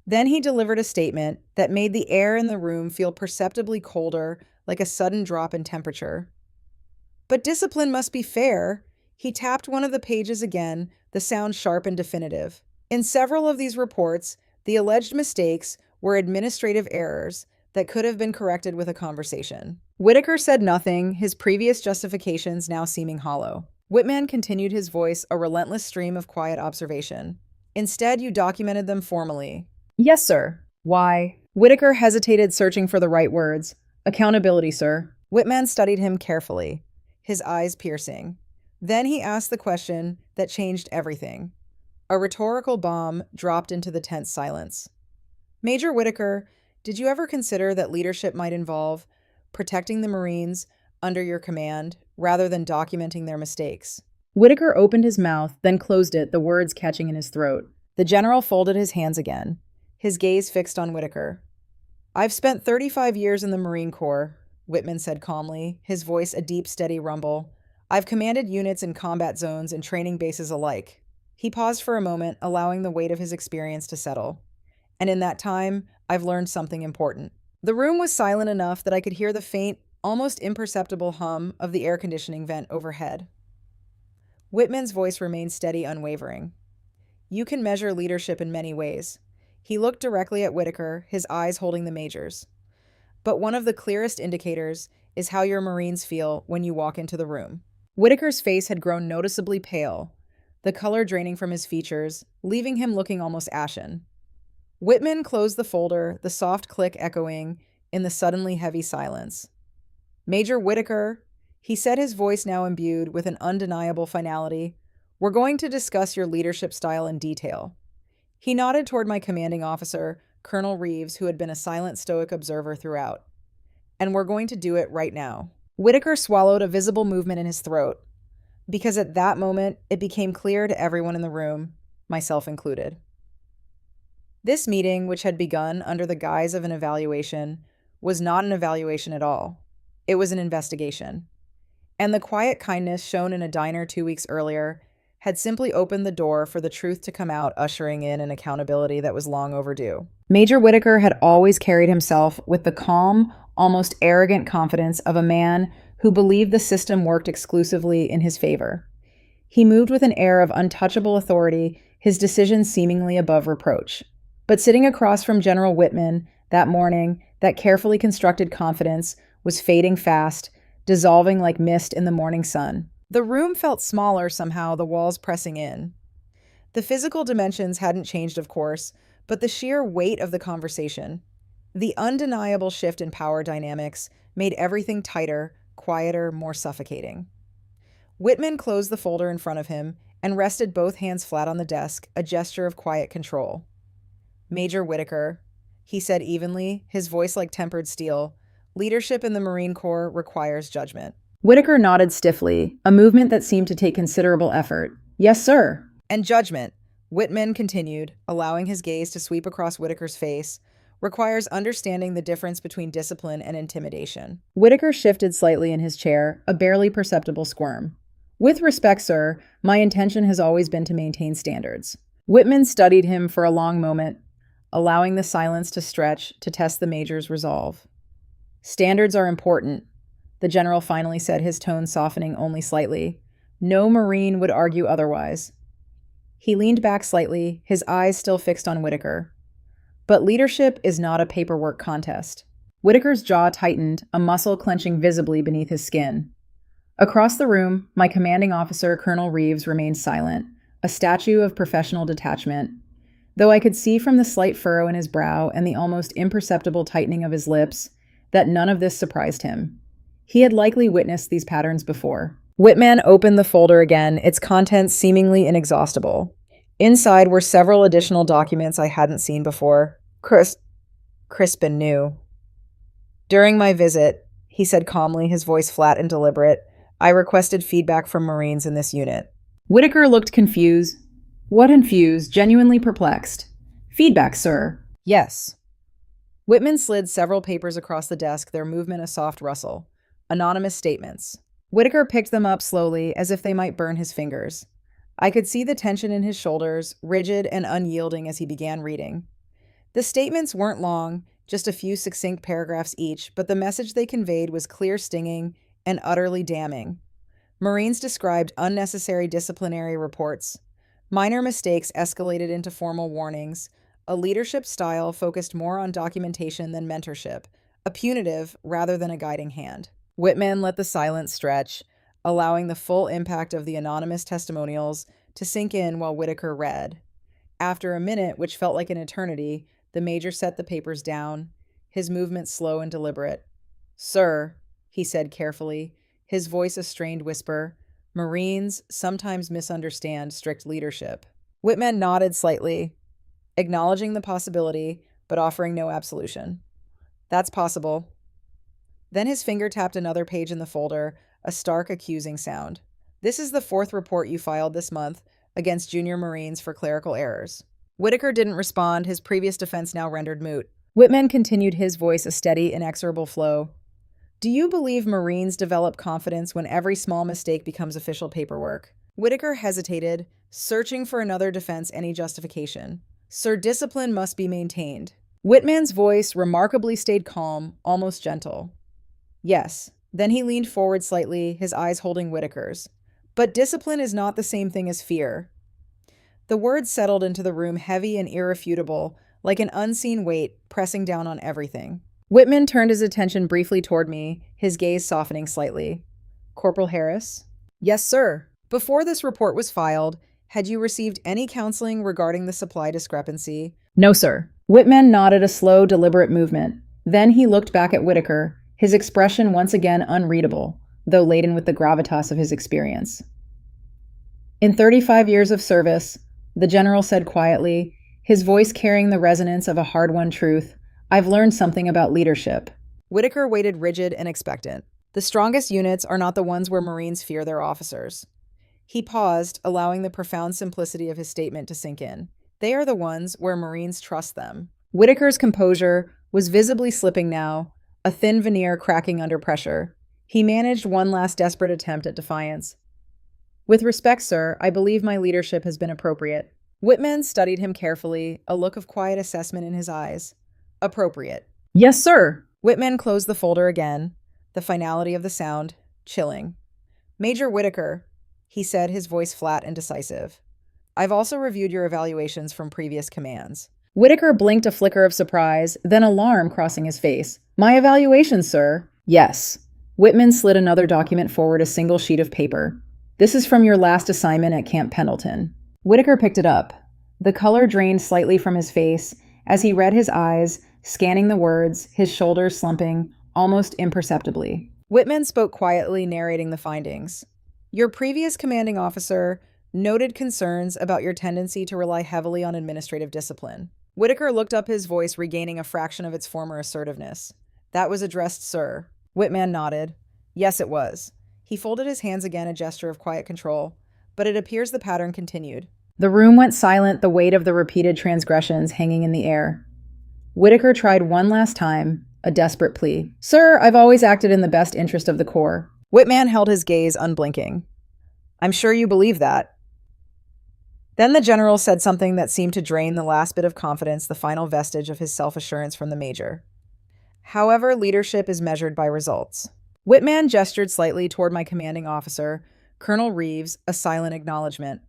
Then he delivered a statement that made the air in the room feel perceptibly colder, like a sudden drop in temperature. But discipline must be fair. He tapped one of the pages again, the sound sharp and definitive. In several of these reports, the alleged mistakes were administrative errors that could have been corrected with a conversation. Whitaker said nothing, his previous justifications now seeming hollow. Whitman continued, his voice a relentless stream of quiet observation. Instead, you documented them formally. Yes, sir. Why? Whitaker hesitated, searching for the right words. Accountability, sir. Whitman studied him carefully, his eyes piercing. Then he asked the question that changed everything. A rhetorical bomb dropped into the tense silence. Major Whitaker, did you ever consider that leadership might involve protecting the Marines under your command rather than documenting their mistakes? Whitaker opened his mouth, then closed it, the words catching in his throat. The general folded his hands again, his gaze fixed on Whitaker. "I've spent 35 years in the Marine Corps," Whitman said calmly, his voice a deep, steady rumble. "I've commanded units in combat zones and training bases alike." He paused for a moment, allowing the weight of his experience to settle. "And in that time, I've learned something important." The room was silent enough that I could hear the faint, almost imperceptible hum of the air conditioning vent overhead. Whitman's voice remained steady, unwavering. "You can measure leadership in many ways." He looked directly at Whitaker, his eyes holding the major's. "But one of the clearest indicators is how your Marines feel when you walk into the room." Whitaker's face had grown noticeably pale, the color draining from his features, leaving him looking almost ashen. Whitman closed the folder, the soft click echoing in the suddenly heavy silence. "Major Whitaker," he said, his voice now imbued with an undeniable finality, "we're going to discuss your leadership style in detail." He nodded toward my commanding officer, Colonel Reeves, who had been a silent, stoic observer throughout. "And we're going to do it right now." Whitaker swallowed a visible movement in his throat, because at that moment it became clear to everyone in the room, myself included. This meeting, which had begun under the guise of an evaluation, was not an evaluation at all. It was an investigation. And the quiet kindness shown in a diner 2 weeks earlier had simply opened the door for the truth to come out, ushering in an accountability that was long overdue. Major Whitaker had always carried himself with the calm, almost arrogant confidence of a man who believed the system worked exclusively in his favor. He moved with an air of untouchable authority, his decisions seemingly above reproach. But sitting across from General Whitman that morning, that carefully constructed confidence was fading fast, dissolving like mist in the morning sun. The room felt smaller somehow, the walls pressing in. The physical dimensions hadn't changed, of course, but the sheer weight of the conversation, the undeniable shift in power dynamics, made everything tighter, quieter, more suffocating. Whitman closed the folder in front of him and rested both hands flat on the desk, a gesture of quiet control. "Major Whitaker," he said evenly, his voice like tempered steel, "leadership in the Marine Corps requires judgment." Whitaker nodded stiffly, a movement that seemed to take considerable effort. "Yes, sir." "And judgment," Whitman continued, allowing his gaze to sweep across Whitaker's face, "requires understanding the difference between discipline and intimidation." Whitaker shifted slightly in his chair, a barely perceptible squirm. "With respect, sir, my intention has always been to maintain standards." Whitman studied him for a long moment, allowing the silence to stretch to test the major's resolve. "Standards are important," the general finally said, his tone softening only slightly. "No Marine would argue otherwise." He leaned back slightly, his eyes still fixed on Whitaker. "But leadership is not a paperwork contest." Whitaker's jaw tightened, a muscle clenching visibly beneath his skin. Across the room, my commanding officer, Colonel Reeves, remained silent, a statue of professional detachment. Though I could see from the slight furrow in his brow and the almost imperceptible tightening of his lips that none of this surprised him. He had likely witnessed these patterns before. Whitman opened the folder again, its contents seemingly inexhaustible. Inside were several additional documents I hadn't seen before, crisp and new. "During my visit," he said calmly, his voice flat and deliberate, "I requested feedback from Marines in this unit." Whitaker looked confused. What infused, genuinely perplexed. "Feedback, sir." "Yes." Whitman slid several papers across the desk, their movement a soft rustle. Anonymous statements. Whitaker picked them up slowly, as if they might burn his fingers. I could see the tension in his shoulders, rigid and unyielding as he began reading. The statements weren't long, just a few succinct paragraphs each, but the message they conveyed was clear, stinging, and utterly damning. Marines described unnecessary disciplinary reports. Minor mistakes escalated into formal warnings. A leadership style focused more on documentation than mentorship, a punitive rather than a guiding hand. Whitman let the silence stretch, allowing the full impact of the anonymous testimonials to sink in while Whitaker read. After a minute, which felt like an eternity, the major set the papers down, his movements slow and deliberate. "Sir," he said carefully, his voice a strained whisper, "Marines sometimes misunderstand strict leadership." Whitman nodded slightly, acknowledging the possibility, but offering no absolution. "That's possible." Then his finger tapped another page in the folder, a stark, accusing sound. This is the fourth report you filed this month against junior Marines for clerical errors. Whitaker didn't respond, his previous defense now rendered moot. Whitman continued, his voice a steady, inexorable flow. Do you believe Marines develop confidence when every small mistake becomes official paperwork? Whitaker hesitated, searching for another defense, any justification. Sir, discipline must be maintained. Whitman's voice remarkably stayed calm, almost gentle. Yes. Then he leaned forward slightly, his eyes holding Whitaker's. But discipline is not the same thing as fear. The words settled into the room, heavy and irrefutable, like an unseen weight pressing down on everything. Whitman turned his attention briefly toward me, his gaze softening slightly. Corporal Harris? Yes, sir. Before this report was filed, had you received any counseling regarding the supply discrepancy? No, sir. Whitman nodded, a slow, deliberate movement. Then he looked back at Whitaker, his expression once again unreadable, though laden with the gravitas of his experience. In 35 years of service, the general said quietly, his voice carrying the resonance of a hard-won truth, I've learned something about leadership. Whitaker waited rigid and expectant. The strongest units are not the ones where Marines fear their officers. He paused, allowing the profound simplicity of his statement to sink in. They are the ones where Marines trust them. Whitaker's composure was visibly slipping now, a thin veneer cracking under pressure. He managed one last desperate attempt at defiance. With respect, sir, I believe my leadership has been appropriate. Whitman studied him carefully, a look of quiet assessment in his eyes. Appropriate. Yes, sir. Whitman closed the folder again, the finality of the sound chilling. Major Whitaker, he said, his voice flat and decisive. I've also reviewed your evaluations from previous commands. Whitaker blinked, a flicker of surprise, then alarm crossing his face. My evaluations, sir? Yes. Whitman slid another document forward, a single sheet of paper. This is from your last assignment at Camp Pendleton. Whitaker picked it up. The color drained slightly from his face as he read, his eyes scanning the words, his shoulders slumping almost imperceptibly. Whitman spoke quietly, narrating the findings. Your previous commanding officer noted concerns about your tendency to rely heavily on administrative discipline. Whitaker looked up, his voice regaining a fraction of its former assertiveness. That was addressed, sir. Whitman nodded. Yes, it was. He folded his hands again, a gesture of quiet control. But it appears the pattern continued. The room went silent, the weight of the repeated transgressions hanging in the air. Whitaker tried one last time, a desperate plea. Sir, I've always acted in the best interest of the Corps. Whitman held his gaze unblinking. I'm sure you believe that. Then the general said something that seemed to drain the last bit of confidence, the final vestige of his self-assurance from the major. However, leadership is measured by results. Whitman gestured slightly toward my commanding officer, Colonel Reeves, a silent acknowledgement.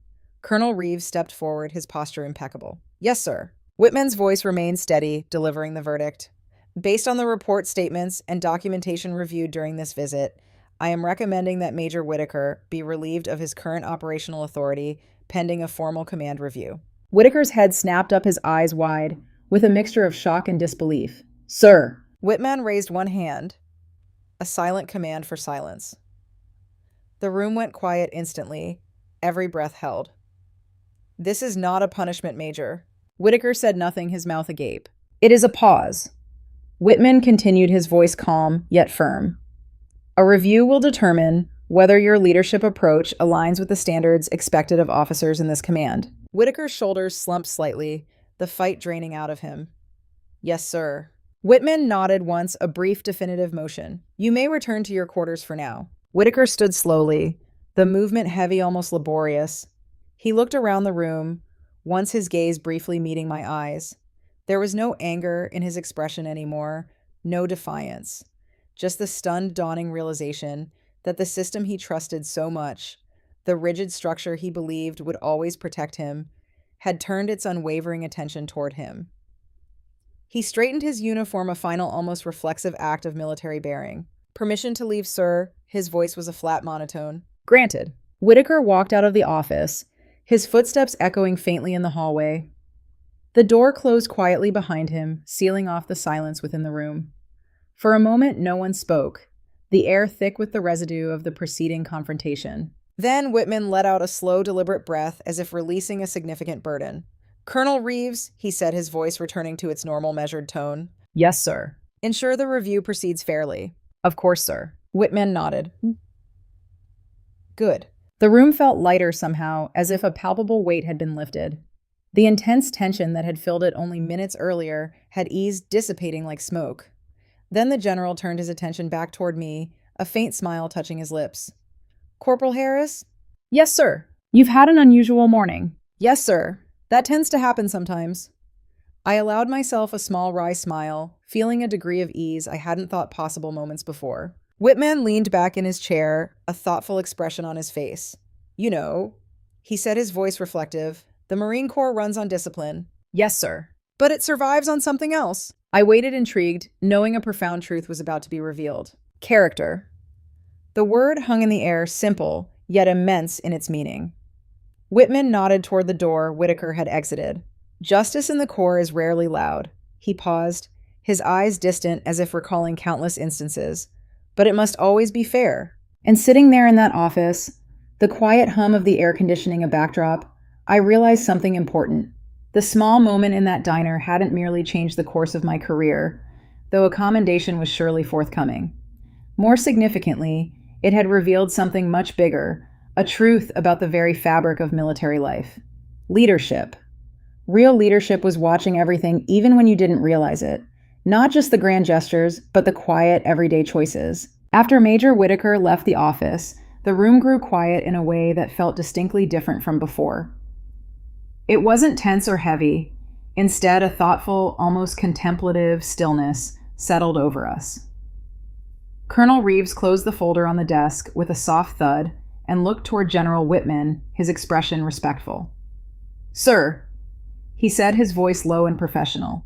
Colonel Reeves stepped forward, his posture impeccable. Yes, sir. Whitman's voice remained steady, delivering the verdict. Based on the report statements and documentation reviewed during this visit, I am recommending that Major Whitaker be relieved of his current operational authority pending a formal command review. Whitaker's head snapped up, his eyes wide, with a mixture of shock and disbelief. Sir! Whitman raised one hand, a silent command for silence. The room went quiet instantly, every breath held. This is not a punishment, Major. Whitaker said nothing, his mouth agape. It is a pause. Whitman continued, his voice calm, yet firm. A review will determine whether your leadership approach aligns with the standards expected of officers in this command. Whitaker's shoulders slumped slightly, the fight draining out of him. Yes, sir. Whitman nodded once, a brief definitive motion. You may return to your quarters for now. Whitaker stood slowly, the movement heavy, almost laborious. He looked around the room, once his gaze briefly meeting my eyes. There was no anger in his expression anymore, no defiance. Just the stunned, dawning realization that the system he trusted so much, the rigid structure he believed would always protect him, had turned its unwavering attention toward him. He straightened his uniform, a final, almost reflexive act of military bearing. Permission to leave, sir. His voice was a flat monotone. Granted. Whitaker walked out of the office, his footsteps echoing faintly in the hallway. The door closed quietly behind him, sealing off the silence within the room. For a moment, no one spoke, the air thick with the residue of the preceding confrontation. Then Whitman let out a slow, deliberate breath, as if releasing a significant burden. Colonel Reeves, he said, his voice returning to its normal, measured tone. Yes, sir. Ensure the review proceeds fairly. Of course, sir. Whitman nodded. Good. The room felt lighter somehow, as if a palpable weight had been lifted. The intense tension that had filled it only minutes earlier had eased, dissipating like smoke. Then the general turned his attention back toward me, a faint smile touching his lips. "Corporal Harris?" "Yes, sir." "You've had an unusual morning." "Yes, sir. That tends to happen sometimes." I allowed myself a small wry smile, feeling a degree of ease I hadn't thought possible moments before. Whitman leaned back in his chair, a thoughtful expression on his face. "You know," he said, his voice reflective, "the Marine Corps runs on discipline." "Yes, sir." "But it survives on something else." I waited intrigued, knowing a profound truth was about to be revealed. Character. The word hung in the air, simple, yet immense in its meaning. Whitman nodded toward the door Whitaker had exited. "Justice in the Corps is rarely loud." He paused, his eyes distant as if recalling countless instances. "But it must always be fair." And sitting there in that office, the quiet hum of the air conditioning a backdrop, I realized something important. The small moment in that diner hadn't merely changed the course of my career, though a commendation was surely forthcoming. More significantly, it had revealed something much bigger, a truth about the very fabric of military life. Leadership. Real leadership was watching everything even when you didn't realize it. Not just the grand gestures, but the quiet, everyday choices. After Major Whitaker left the office, the room grew quiet in a way that felt distinctly different from before. It wasn't tense or heavy. Instead, a thoughtful, almost contemplative stillness settled over us. Colonel Reeves closed the folder on the desk with a soft thud and looked toward General Whitman, his expression respectful. "Sir," he said, his voice low and professional,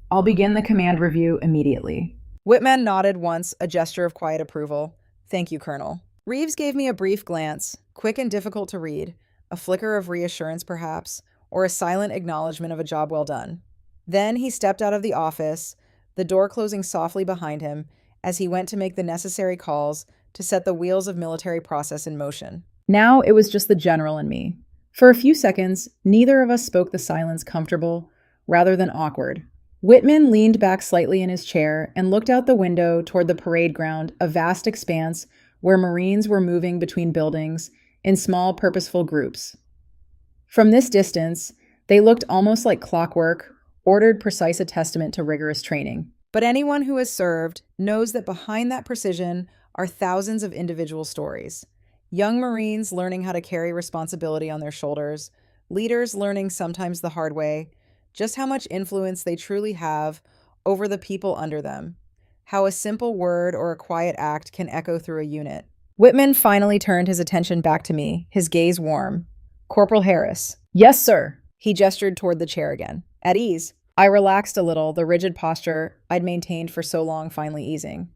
"I'll begin the command review immediately." Whitman nodded once, a gesture of quiet approval. "Thank you, Colonel." Reeves gave me a brief glance, quick and difficult to read, a flicker of reassurance perhaps, or a silent acknowledgement of a job well done. Then he stepped out of the office, the door closing softly behind him as he went to make the necessary calls to set the wheels of military process in motion. Now it was just the general and me. For a few seconds, neither of us spoke the silence comfortable, rather than awkward. Whitman leaned back slightly in his chair and looked out the window toward the parade ground, a vast expanse where Marines were moving between buildings in small, purposeful groups. From this distance, they looked almost like clockwork, ordered, precise, a testament to rigorous training. But anyone who has served knows that behind that precision are thousands of individual stories. Young Marines learning how to carry responsibility on their shoulders, leaders learning sometimes the hard way, just how much influence they truly have over the people under them, how a simple word or a quiet act can echo through a unit. Whitman finally turned his attention back to me, his gaze warm. "Corporal Harris." "Yes, sir." He gestured toward the chair again. "At ease." I relaxed a little, the rigid posture I'd maintained for so long finally easing.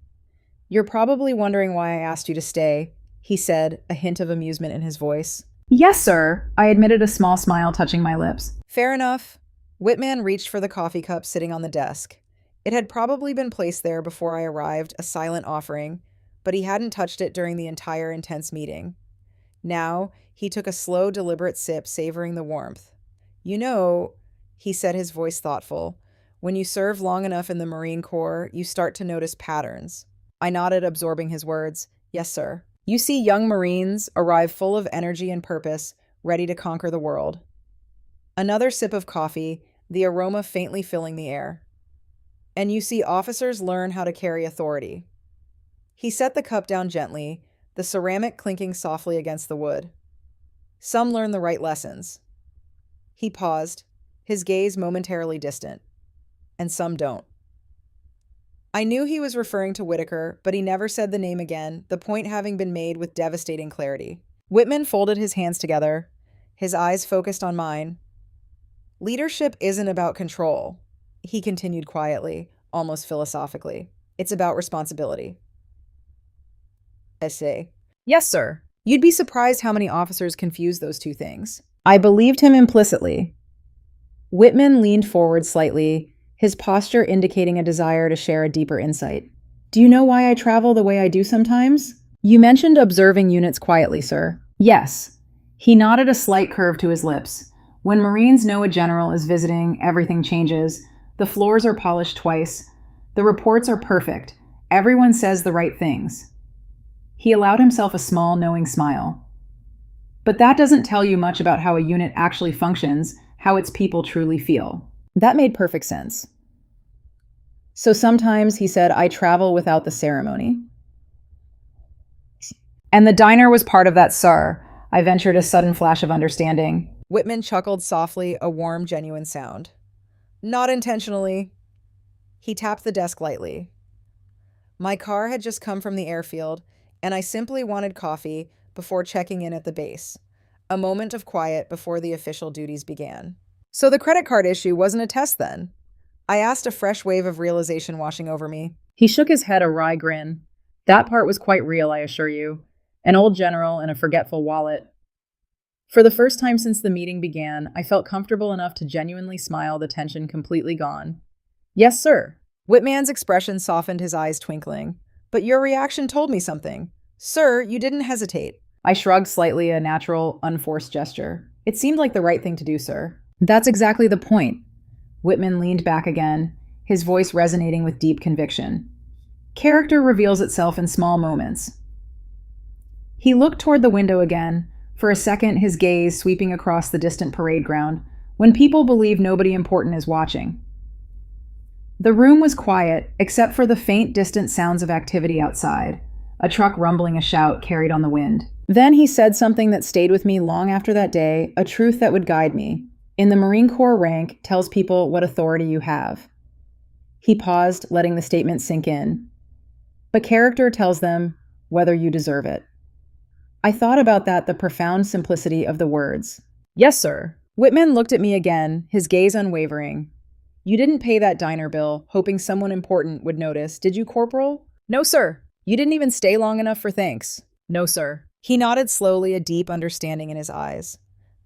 "You're probably wondering why I asked you to stay," he said, a hint of amusement in his voice. "Yes, sir," I admitted, a small smile touching my lips. "Fair enough." Whitman reached for the coffee cup sitting on the desk. It had probably been placed there before I arrived, a silent offering, but he hadn't touched it during the entire intense meeting. Now, he took a slow, deliberate sip, savoring the warmth. "You know," he said, his voice thoughtful, "when you serve long enough in the Marine Corps, you start to notice patterns." I nodded, absorbing his words. "Yes, sir." "You see young Marines arrive full of energy and purpose, ready to conquer the world." Another sip of coffee, the aroma faintly filling the air. "And you see officers learn how to carry authority." He set the cup down gently, the ceramic clinking softly against the wood. "Some learn the right lessons." He paused, his gaze momentarily distant. "And some don't." I knew he was referring to Whitaker, but he never said the name again, the point having been made with devastating clarity. Whitman folded his hands together, his eyes focused on mine. "Leadership isn't about control," he continued quietly, almost philosophically. "It's about responsibility." I say, "Yes, sir." You'd be surprised how many officers confuse those two things. I believed him implicitly. Whitman leaned forward slightly, his posture indicating a desire to share a deeper insight. "Do you know why I travel the way I do sometimes?" "You mentioned observing units quietly, sir." "Yes." He nodded, a slight curve to his lips. "When Marines know a general is visiting, everything changes. The floors are polished twice. The reports are perfect. Everyone says the right things." He allowed himself a small, knowing smile. But that doesn't tell you much about how a unit actually functions, how its people truly feel. That made perfect sense. So sometimes, he said, I travel without the ceremony. And the diner was part of that, sir. I ventured a sudden flash of understanding. Whitman chuckled softly, a warm, genuine sound. Not intentionally. He tapped the desk lightly. My car had just come from the airfield, and I simply wanted coffee before checking in at the base. A moment of quiet before the official duties began. So the credit card issue wasn't a test then? I asked, a fresh wave of realization washing over me. He shook his head, a wry grin. That part was quite real, I assure you. An old general and a forgetful wallet. For the first time since the meeting began, I felt comfortable enough to genuinely smile, the tension completely gone. Yes, sir. Whitman's expression softened, his eyes twinkling. But your reaction told me something. Sir, you didn't hesitate. I shrugged slightly, a natural, unforced gesture. It seemed like the right thing to do, sir. That's exactly the point. Whitman leaned back again, his voice resonating with deep conviction. Character reveals itself in small moments. He looked toward the window again, for a second his gaze sweeping across the distant parade ground, when people believe nobody important is watching. The room was quiet, except for the faint, distant sounds of activity outside, a truck rumbling, a shout carried on the wind. Then he said something that stayed with me long after that day, a truth that would guide me. In the Marine Corps, rank tells people what authority you have. He paused, letting the statement sink in. But character tells them whether you deserve it. I thought about that, the profound simplicity of the words. Yes, sir. Whitman looked at me again, his gaze unwavering. You didn't pay that diner bill, hoping someone important would notice, did you, Corporal? No, sir. You didn't even stay long enough for thanks. No, sir. He nodded slowly, a deep understanding in his eyes.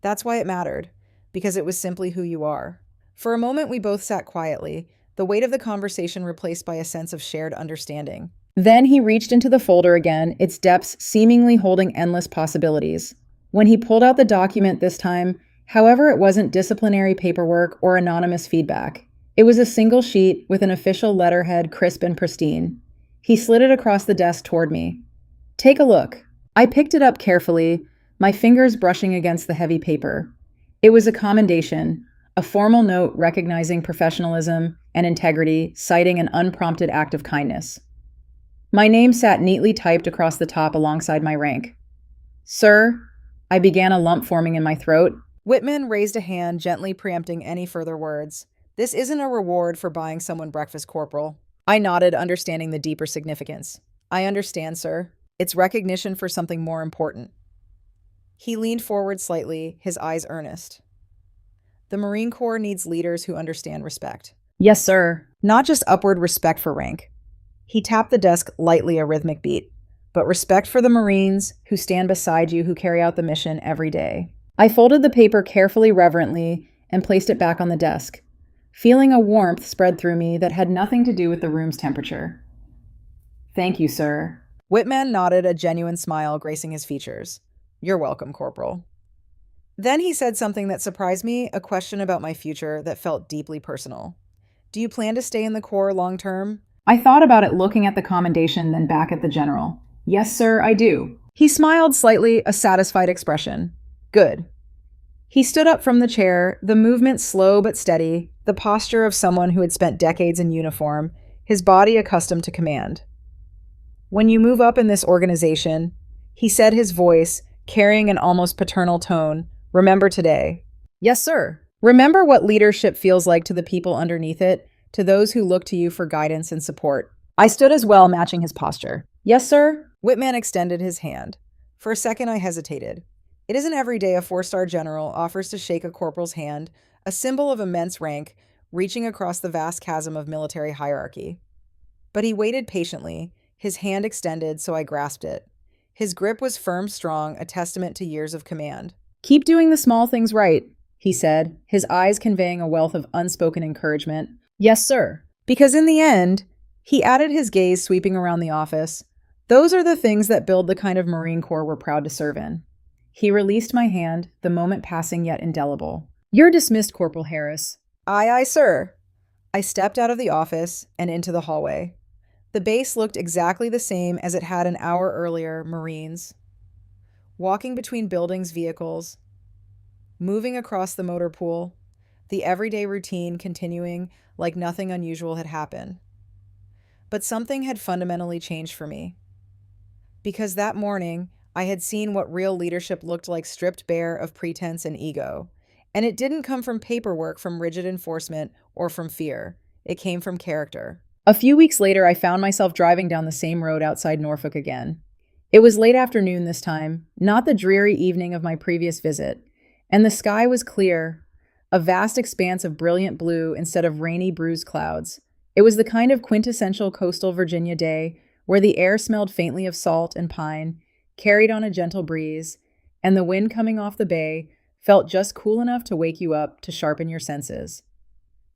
That's why it mattered, because it was simply who you are. For a moment, we both sat quietly, the weight of the conversation replaced by a sense of shared understanding. Then he reached into the folder again, its depths seemingly holding endless possibilities. When he pulled out the document this time, however, it wasn't disciplinary paperwork or anonymous feedback. It was a single sheet with an official letterhead, crisp and pristine. He slid it across the desk toward me. Take a look. I picked it up carefully, my fingers brushing against the heavy paper. It was a commendation, a formal note recognizing professionalism and integrity, citing an unprompted act of kindness. My name sat neatly typed across the top alongside my rank. Sir, I began, a lump forming in my throat. Whitman raised a hand, gently preempting any further words. This isn't a reward for buying someone breakfast, Corporal. I nodded, understanding the deeper significance. I understand, sir. It's recognition for something more important. He leaned forward slightly, his eyes earnest. The Marine Corps needs leaders who understand respect. Yes, sir. Not just upward respect for rank. He tapped the desk lightly, a rhythmic beat, but respect for the Marines who stand beside you, who carry out the mission every day. I folded the paper carefully, reverently, and placed it back on the desk, feeling a warmth spread through me that had nothing to do with the room's temperature. Thank you, sir. Whitman nodded, a genuine smile gracing his features. You're welcome, Corporal. Then he said something that surprised me, a question about my future that felt deeply personal. Do you plan to stay in the Corps long term? I thought about it, looking at the commendation, then back at the general. Yes, sir, I do. He smiled slightly, a satisfied expression. Good. He stood up from the chair, the movement slow but steady, the posture of someone who had spent decades in uniform, his body accustomed to command. When you move up in this organization, he said, his voice carrying an almost paternal tone, remember today. Yes, sir. Remember what leadership feels like to the people underneath it, to those who look to you for guidance and support. I stood as well, matching his posture. Yes, sir. Whitman extended his hand. For a second, I hesitated. It isn't every day a 4-star general offers to shake a corporal's hand, a symbol of immense rank, reaching across the vast chasm of military hierarchy. But he waited patiently, his hand extended, so I grasped it. His grip was firm, strong, a testament to years of command. Keep doing the small things right, he said, his eyes conveying a wealth of unspoken encouragement. Yes, sir. Because in the end, he added, his gaze sweeping around the office, those are the things that build the kind of Marine Corps we're proud to serve in. He released my hand, the moment passing yet indelible. You're dismissed, Corporal Harris. Aye, aye, sir. I stepped out of the office and into the hallway. The base looked exactly the same as it had an hour earlier, Marines. walking between buildings, vehicles, moving across the motor pool, the everyday routine continuing like nothing unusual had happened. But something had fundamentally changed for me. Because that morning, I had seen what real leadership looked like stripped bare of pretense and ego. And it didn't come from paperwork, from rigid enforcement, or from fear. It came from character. A few weeks later, I found myself driving down the same road outside Norfolk again. It was late afternoon this time, not the dreary evening of my previous visit, and the sky was clear, a vast expanse of brilliant blue instead of rainy, bruised clouds. It was the kind of quintessential coastal Virginia day where the air smelled faintly of salt and pine, carried on a gentle breeze, and the wind coming off the bay felt just cool enough to wake you up, to sharpen your senses.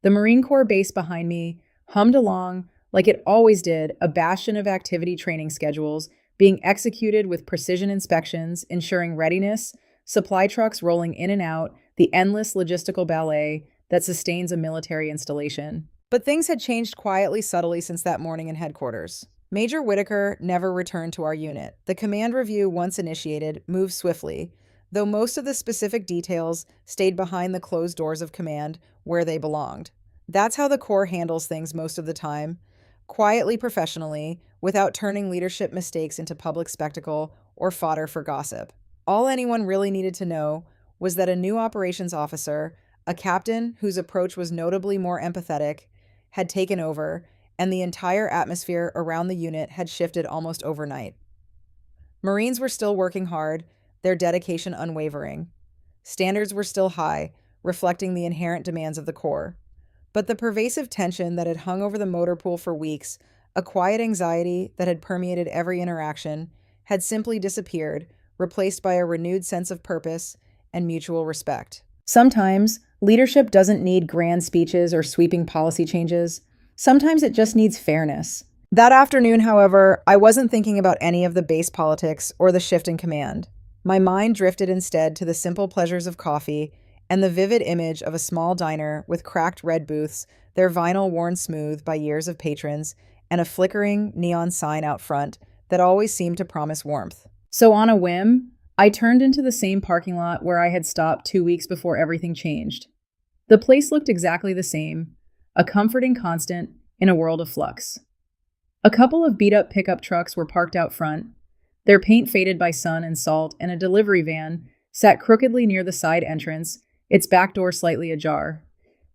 The Marine Corps base behind me hummed along like it always did, a bastion of activity training schedules being executed with precision inspections, ensuring readiness, supply trucks rolling in and out, the endless logistical ballet that sustains a military installation. But things had changed quietly, subtly since that morning in headquarters. Major Whitaker never returned to our unit. The command review, once initiated, moved swiftly, though most of the specific details stayed behind the closed doors of command where they belonged. That's how the Corps handles things most of the time, quietly, professionally, without turning leadership mistakes into public spectacle or fodder for gossip. All anyone really needed to know was that a new operations officer, a captain whose approach was notably more empathetic, had taken over, and the entire atmosphere around the unit had shifted almost overnight. Marines were still working hard, their dedication unwavering. Standards were still high, reflecting the inherent demands of the Corps. But the pervasive tension that had hung over the motor pool for weeks, a quiet anxiety that had permeated every interaction, had simply disappeared, replaced by a renewed sense of purpose and mutual respect. Sometimes, leadership doesn't need grand speeches or sweeping policy changes. Sometimes it just needs fairness. That afternoon, however, I wasn't thinking about any of the base politics or the shift in command. My mind drifted instead to the simple pleasures of coffee and the vivid image of a small diner with cracked red booths, their vinyl worn smooth by years of patrons, and a flickering neon sign out front that always seemed to promise warmth. So on a whim, I turned into the same parking lot where I had stopped 2 weeks before everything changed. The place looked exactly the same, a comforting constant in a world of flux. A couple of beat-up pickup trucks were parked out front, their paint faded by sun and salt, and a delivery van sat crookedly near the side entrance, its back door slightly ajar.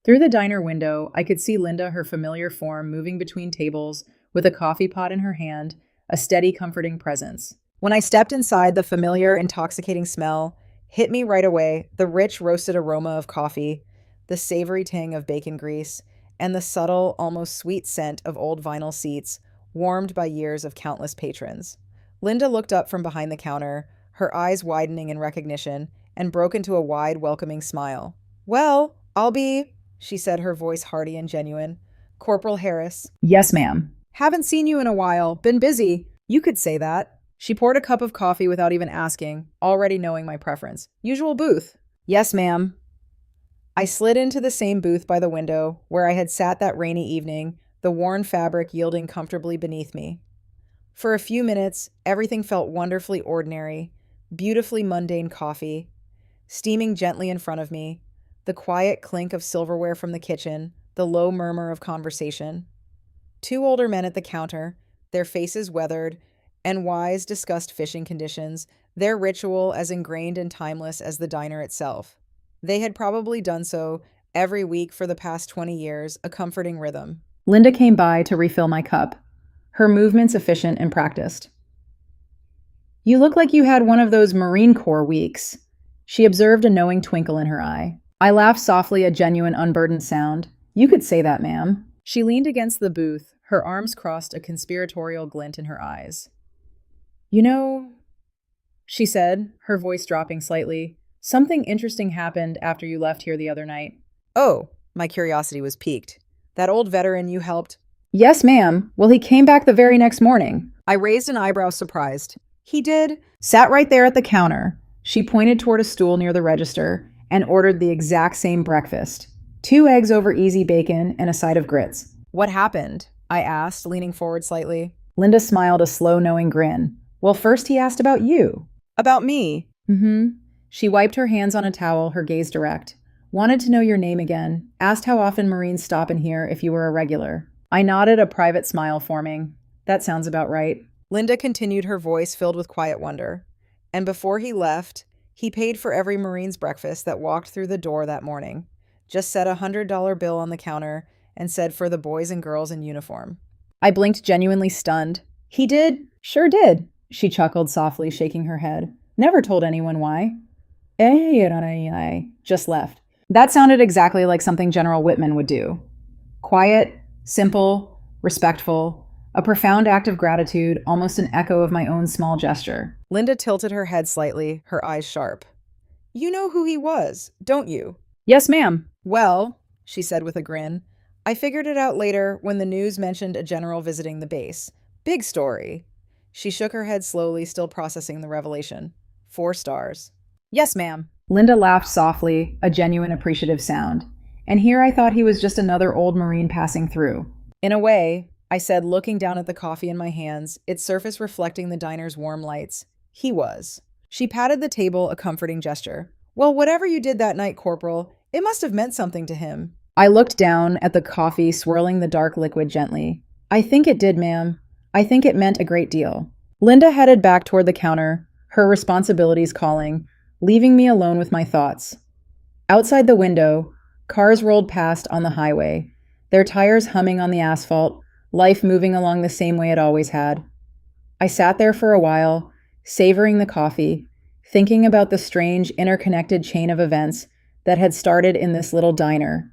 Through the diner window, I could see Linda, her familiar form, moving between tables with a coffee pot in her hand, a steady, comforting presence. When I stepped inside, the familiar, intoxicating smell hit me right away, the rich, roasted aroma of coffee, the savory tang of bacon grease, and the subtle, almost sweet scent of old vinyl seats, warmed by years of countless patrons. Linda looked up from behind the counter, her eyes widening in recognition, and broke into a wide, welcoming smile. "Well, I'll be," she said, her voice hearty and genuine. "Corporal Harris." Yes, ma'am. "Haven't seen you in a while. Been busy." "You could say that." She poured a cup of coffee without even asking, already knowing my preference. "Usual booth." "Yes, ma'am." I slid into the same booth by the window where I had sat that rainy evening, the worn fabric yielding comfortably beneath me. For a few minutes, everything felt wonderfully ordinary, beautifully mundane coffee, steaming gently in front of me, the quiet clink of silverware from the kitchen, the low murmur of conversation. Two older men at the counter, their faces weathered, and wise discussed fishing conditions, their ritual as ingrained and timeless as the diner itself. They had probably done so every week for the past 20 years, a comforting rhythm. Linda came by to refill my cup, her movements efficient and practiced. "You look like you had one of those Marine Corps weeks," she observed, a knowing twinkle in her eye. I laughed softly, a genuine, unburdened sound. "You could say that, ma'am." She leaned against the booth, her arms crossed, a conspiratorial glint in her eyes. "You know," she said, her voice dropping slightly, "something interesting happened after you left here the other night." "Oh," my curiosity was piqued. "That old veteran you helped?" "Yes, ma'am. Well, he came back the very next morning." I raised an eyebrow, surprised. "He did?" Sat right there at the counter. She pointed toward a stool near the register and ordered the exact same breakfast. 2 eggs over easy bacon and a side of grits. "What happened?" I asked, leaning forward slightly. Linda smiled, a slow, knowing grin. "Well, first he asked about you." About me. She wiped her hands on a towel, her gaze direct. Wanted to know your name again. Asked how often Marines stop in here if you were a regular. I nodded, a private smile forming. That sounds about right. Linda continued, her voice filled with quiet wonder. And before he left, he paid for every Marine's breakfast that walked through the door that morning. Just set a $100 bill on the counter and said for the boys and girls in uniform. I blinked, genuinely stunned. He did? Sure did. She chuckled softly, shaking her head. Never told anyone why. Just left. That sounded exactly like something General Whitman would do. Quiet, simple, respectful, a profound act of gratitude, almost an echo of my own small gesture. Linda tilted her head slightly, her eyes sharp. You know who he was, don't you? Yes, ma'am. Well, she said with a grin, I figured it out later when the news mentioned a general visiting the base. Big story. She shook her head slowly, still processing the revelation. 4 stars. Yes, ma'am. Linda laughed softly, a genuine appreciative sound. And here I thought he was just another old Marine passing through. In a way, I said, looking down at the coffee in my hands, its surface reflecting the diner's warm lights. He was. She patted the table, a comforting gesture. Well, whatever you did that night, Corporal, it must have meant something to him. I looked down at the coffee, swirling the dark liquid gently. I think it did, ma'am. I think it meant a great deal. Linda headed back toward the counter, her responsibilities calling, leaving me alone with my thoughts. Outside the window, cars rolled past on the highway, their tires humming on the asphalt, life moving along the same way it always had. I sat there for a while, savoring the coffee, thinking about the strange, interconnected chain of events that had started in this little diner.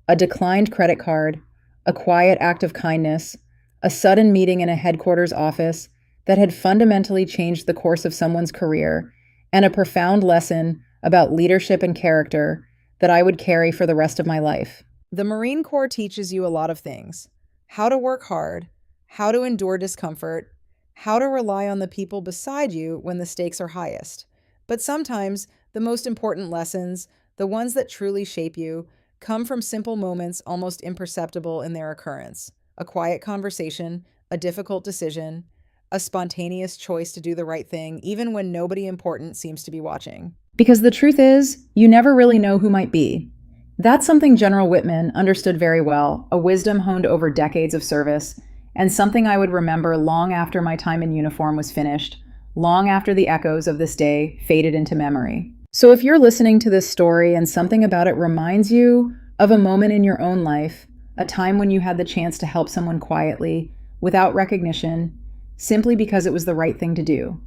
A declined credit card, a quiet act of kindness, a sudden meeting in a headquarters office that had fundamentally changed the course of someone's career, and a profound lesson about leadership and character that I would carry for the rest of my life. The Marine Corps teaches you a lot of things. How to work hard, how to endure discomfort, how to rely on the people beside you when the stakes are highest. But sometimes the most important lessons, the ones that truly shape you, come from simple moments almost imperceptible in their occurrence. A quiet conversation, a difficult decision, a spontaneous choice to do the right thing, even when nobody important seems to be watching. Because the truth is, you never really know who might be. That's something General Whitman understood very well, a wisdom honed over decades of service, and something I would remember long after my time in uniform was finished, long after the echoes of this day faded into memory. So if you're listening to this story and something about it reminds you of a moment in your own life, a time when you had the chance to help someone quietly, without recognition, simply because it was the right thing to do,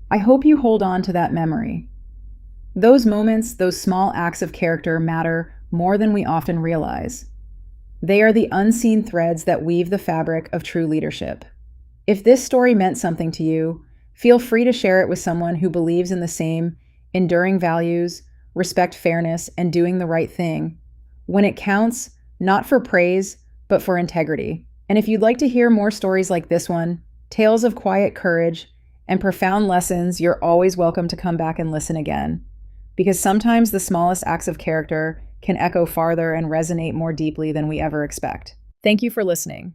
I hope you hold on to that memory. Those moments, those small acts of character matter more than we often realize. They are the unseen threads that weave the fabric of true leadership. If this story meant something to you, feel free to share it with someone who believes in the same enduring values, respect fairness, and doing the right thing. When it counts, not for praise, but for integrity. And if you'd like to hear more stories like this one, tales of quiet courage and profound lessons, you're always welcome to come back and listen again. Because sometimes the smallest acts of character can echo farther and resonate more deeply than we ever expect. Thank you for listening.